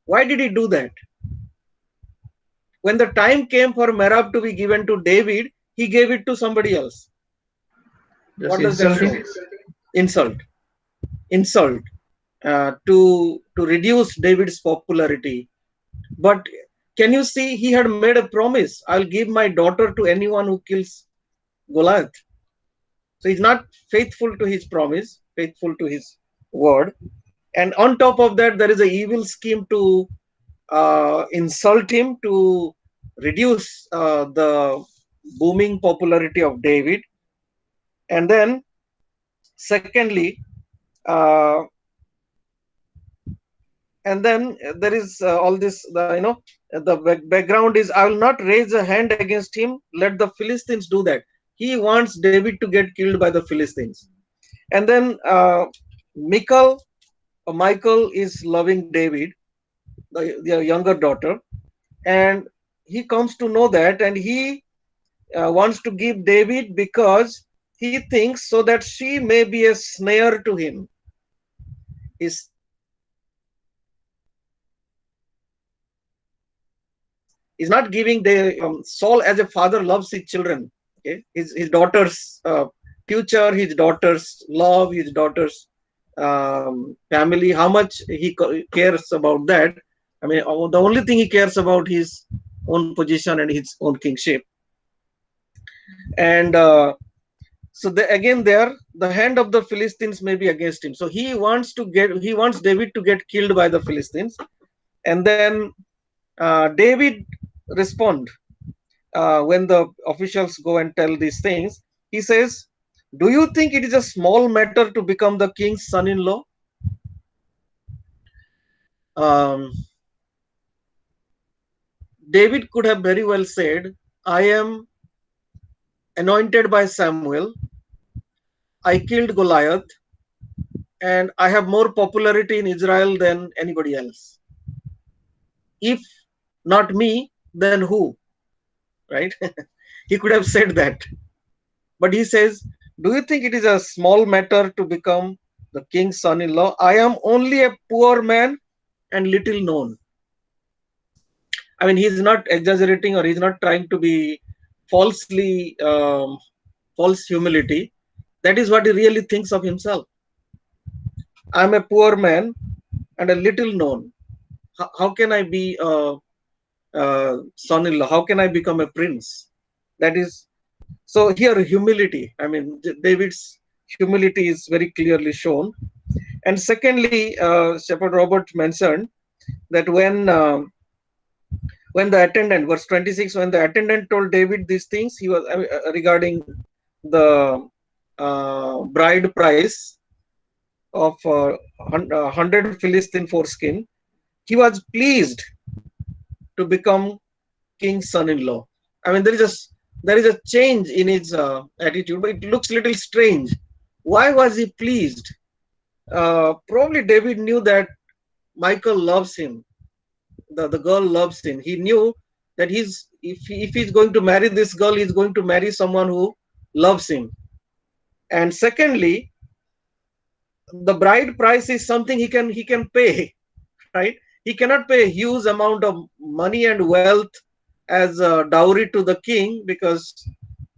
Why did he do that? When the time came for Merab to be given to David, he gave it to somebody else. Just What does that insulting. show? Insult. Insult. to reduce David's popularity. But can you see, he had made a promise: I'll give my daughter to anyone who kills Goliath. So he's not faithful to his promise, faithful to his word. And on top of that, there is an evil scheme to insult him, to reduce the booming popularity of David. And then, secondly, uh, and then there is all this, the background is, I will not raise a hand against him. Let the Philistines do that. He wants David to get killed by the Philistines. And then Michael is loving David, the younger daughter, and he comes to know that, and he wants to give David because he thinks so that she may be a snare to him. He's not giving the Saul as a father loves his children, okay, his daughter's future, his daughter's love, his daughter's family. How much he cares about that? I mean, the only thing he cares about his own position and his own kingship. And so again, there the hand of the Philistines may be against him. So he wants David to get killed by the Philistines. And then David respond when the officials go and tell these things. He says, do you think it is a small matter to become the king's son-in-law? David could have very well said, I am anointed by Samuel, I killed Goliath, and I have more popularity in Israel than anybody else. If not me, then who? Right? He could have said that. But he says, do you think it is a small matter to become the king's son-in-law? I am only a poor man and little known. I mean, he's not exaggerating, or he's not trying to be falsely, false humility. That is what he really thinks of himself. I'm a poor man and a little known. How can I be a son-in-law? How can I become a prince? That is, so here humility. I mean, David's humility is very clearly shown. And secondly, Shepherd Robert mentioned that when the attendant, verse 26, when the attendant told David these things, he was regarding the bride price of 100 Philistine foreskin, he was pleased to become king's son-in-law. I mean, there is a change in his attitude, but it looks a little strange. Why was he pleased? Probably David knew that Michael loves him. The girl loves him. He knew that if he's going to marry this girl, he's going to marry someone who loves him. And secondly, the bride price is something he can pay, right? He cannot pay a huge amount of money and wealth as a dowry to the king, because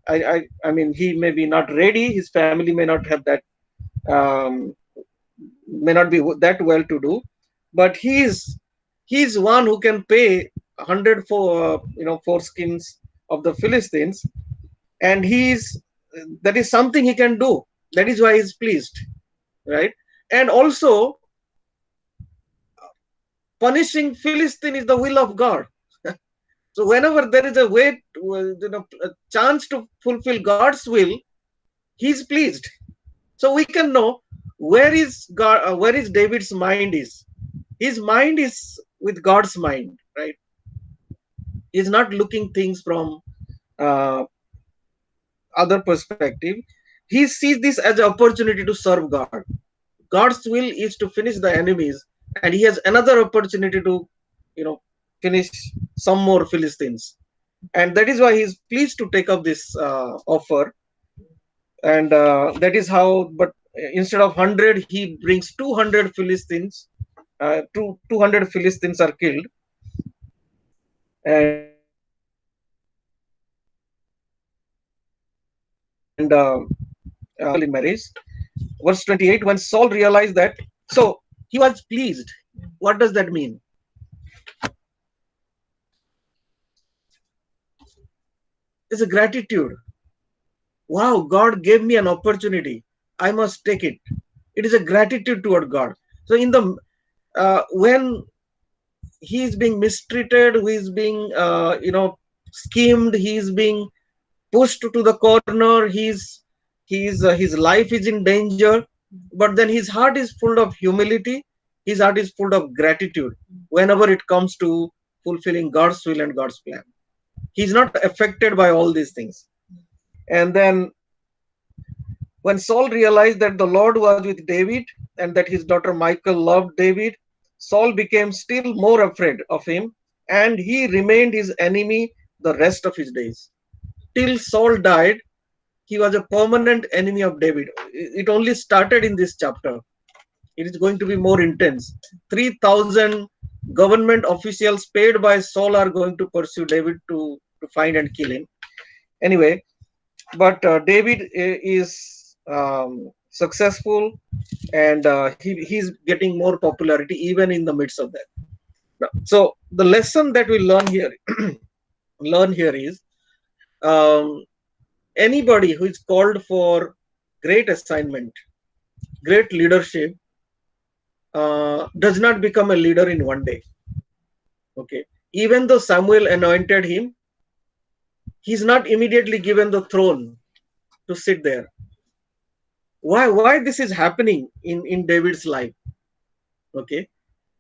I mean, he may be not ready. His family may not have that, may not be that well to do, but he's one who can pay 100 foreskins of the Philistines, and that is something he can do. That is why he's pleased, right? And also, punishing Philistine is the will of God. So whenever there is a way, a chance to fulfill God's will, he's pleased. So we can know where is God, where is David's mind is. His mind is with God's mind, right? He's not looking things from other perspective. He sees this as an opportunity to serve God. God's will is to finish the enemies, and he has another opportunity to, finish some more Philistines, and that is why he's pleased to take up this offer. And that is how. But instead of 100, he brings 200 Philistines. 200 Philistines are killed, and in marriage. Verse 28, when Saul realized that, so he was pleased. What does that mean? It's a gratitude. Wow, God gave me an opportunity. I must take it. It is a gratitude toward God. So in the when he is being mistreated, he is being schemed, he is being pushed to the corner, his life is in danger, but then his heart is full of humility, his heart is full of gratitude whenever it comes to fulfilling God's will and God's plan. He's not affected by all these things. And then when Saul realized that the Lord was with David and that his daughter Michal loved David, Saul became still more afraid of him, and he remained his enemy the rest of his days. Till Saul died, he was a permanent enemy of David. It only started in this chapter. It is going to be more intense. 3,000 government officials paid by Saul are going to pursue David to find and kill him. Anyway, but David is successful, and he's getting more popularity even in the midst of that. So the lesson that we learn here is um, anybody who is called for great assignment, great leadership, does not become a leader in one day. Okay, even though Samuel anointed him, he's not immediately given the throne to sit there. Why this is happening in David's life? Okay,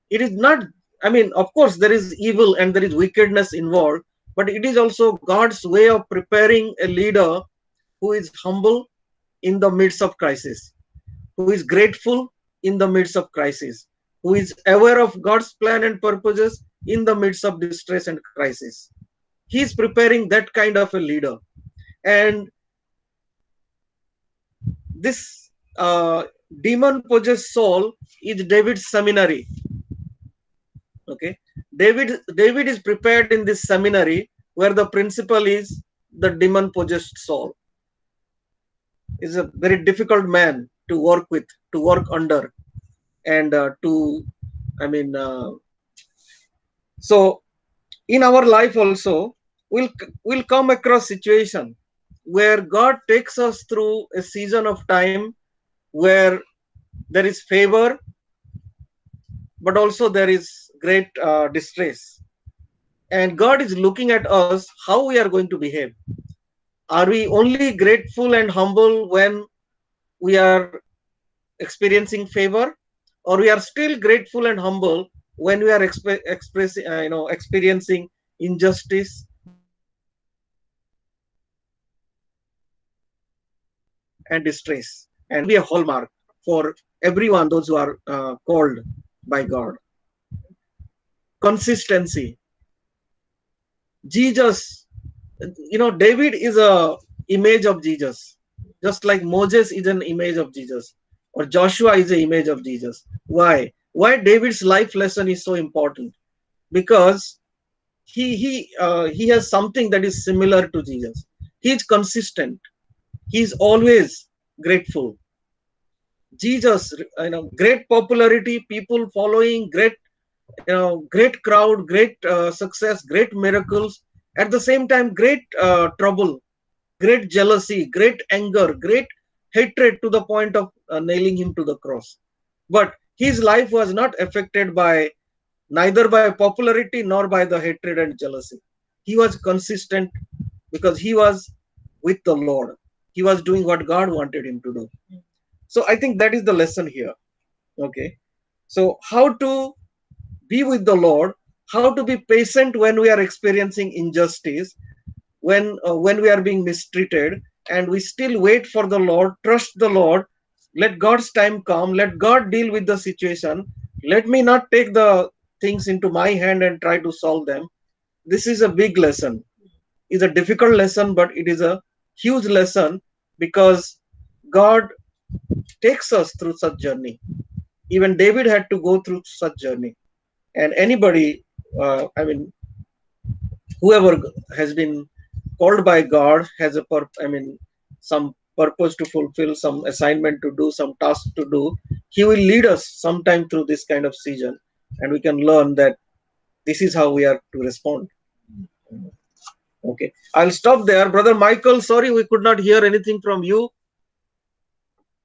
it is not, I mean, of course there is evil and there is wickedness involved, but it is also God's way of preparing a leader who is humble in the midst of crisis, who is grateful in the midst of crisis, who is aware of God's plan and purposes in the midst of distress and crisis. He is preparing that kind of a leader. And this demon possessed Saul is David's seminary. Okay, David is prepared in this seminary where the principal is the demon possessed Saul. Is a very difficult man to work with, to work under, and so in our life also we'll come across situation where God takes us through a season of time where there is favor, but also there is great distress, and God is looking at us how we are going to behave. Are we only grateful and humble when we are experiencing favor, or we are still grateful and humble when we are expressing experiencing injustice, and distress? And be a hallmark for everyone, those who are called by God. Consistency. Jesus, David is a image of Jesus, just like Moses is an image of Jesus, or Joshua is an image of Jesus. Why David's life lesson is so important? Because he has something that is similar to Jesus. He is consistent. He is always grateful. Jesus, great popularity, people following, great crowd, great success, great miracles. At the same time, great trouble, great jealousy, great anger, great hatred to the point of nailing him to the cross. But his life was not affected by neither by popularity nor by the hatred and jealousy. He was consistent because he was with the Lord. He was doing what God wanted him to do. So I think that is the lesson here. Okay. So how to be with the Lord, how to be patient when we are experiencing injustice, when we are being mistreated, and we still wait for the Lord, trust the Lord, let God's time come, let God deal with the situation. Let me not take the things into my hand and try to solve them. This is a big lesson. It's a difficult lesson, but it is a huge lesson because God takes us through such journey. Even David had to go through such journey. And anybody, whoever has been called by God has some purpose to fulfill, some assignment to do, some task to do. he will lead us sometime through this kind of season, and we can learn that this is how we are to respond. Okay, I'll stop there. Brother Michael, sorry we could not hear anything from you.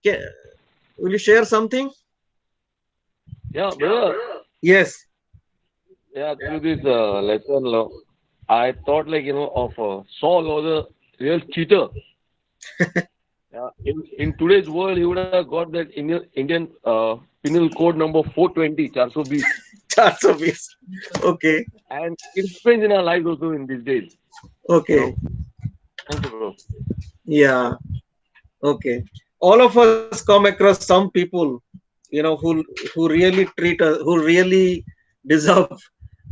Will you share something? Yeah, brother. Yes. Yeah, through this lesson, I thought of Saul was a real cheater. Yeah, in today's world, he would have got that Indian penal code number 420, 420. 420. Okay. And it happens in our lives also in these days. Okay. Thank you, bro. Yeah. Okay. All of us come across some people, who really treat us, who really deserve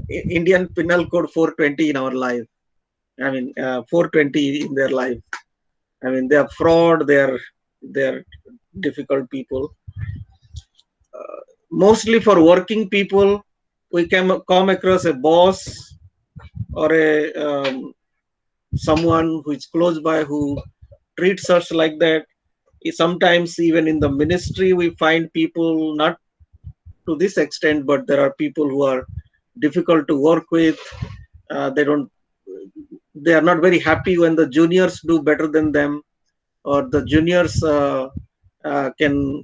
Indian Penal Code 420 in our life. I mean, 420 in their life. I mean, they are fraud. They're difficult people. Mostly for working people, we can come across a boss or someone who is close by who treats us like that. Sometimes even in the ministry, we find people not to this extent, but there are people who are difficult to work with. They are not very happy when the juniors do better than them, or the juniors can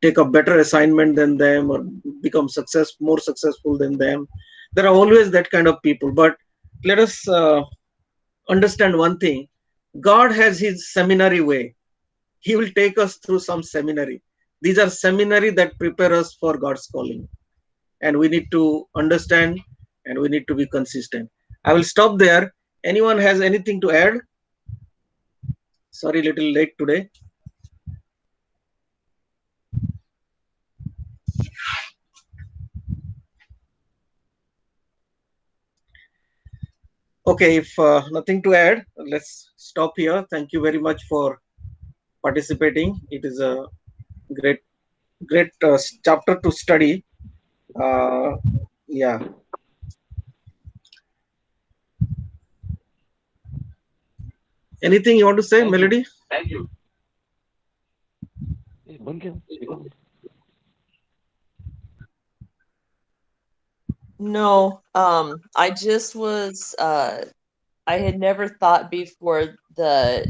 take a better assignment than them, or become more successful than them. There are always that kind of people. But let us understand one thing: God has His seminary way. He will take us through some seminary. These are seminary that prepare us for God's calling, and we need to understand, and we need to be consistent. I will stop there. Anyone has anything to add? Sorry, little late today. Okay, if nothing to add, let's stop here. Thank you very much for participating. It is a great chapter to study. Yeah. Anything you want to say, Thank Melody? You. Thank you. No, I just was I had never thought before the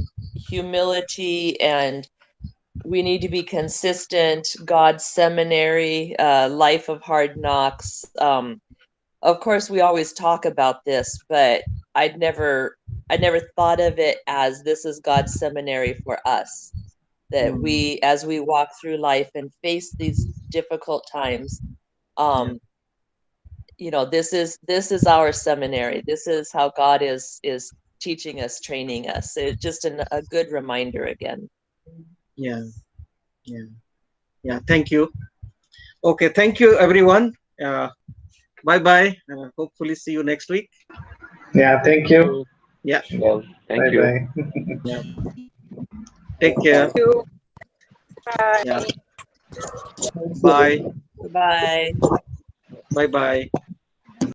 humility and we need to be consistent, God's seminary, life of hard knocks. Of course we always talk about this, but I'd never thought of it as this is God's seminary for us. That we, as we walk through life and face these difficult times, this is our seminary. This is how God is teaching us, training us. It's just a good reminder again. Yeah. Thank you. Okay, thank you everyone. Bye bye. Hopefully see you next week. Yeah, thank you. Yeah. Well, thank you. Bye. Yeah. Take care. Thank you. Yeah. Bye. Bye. Bye bye.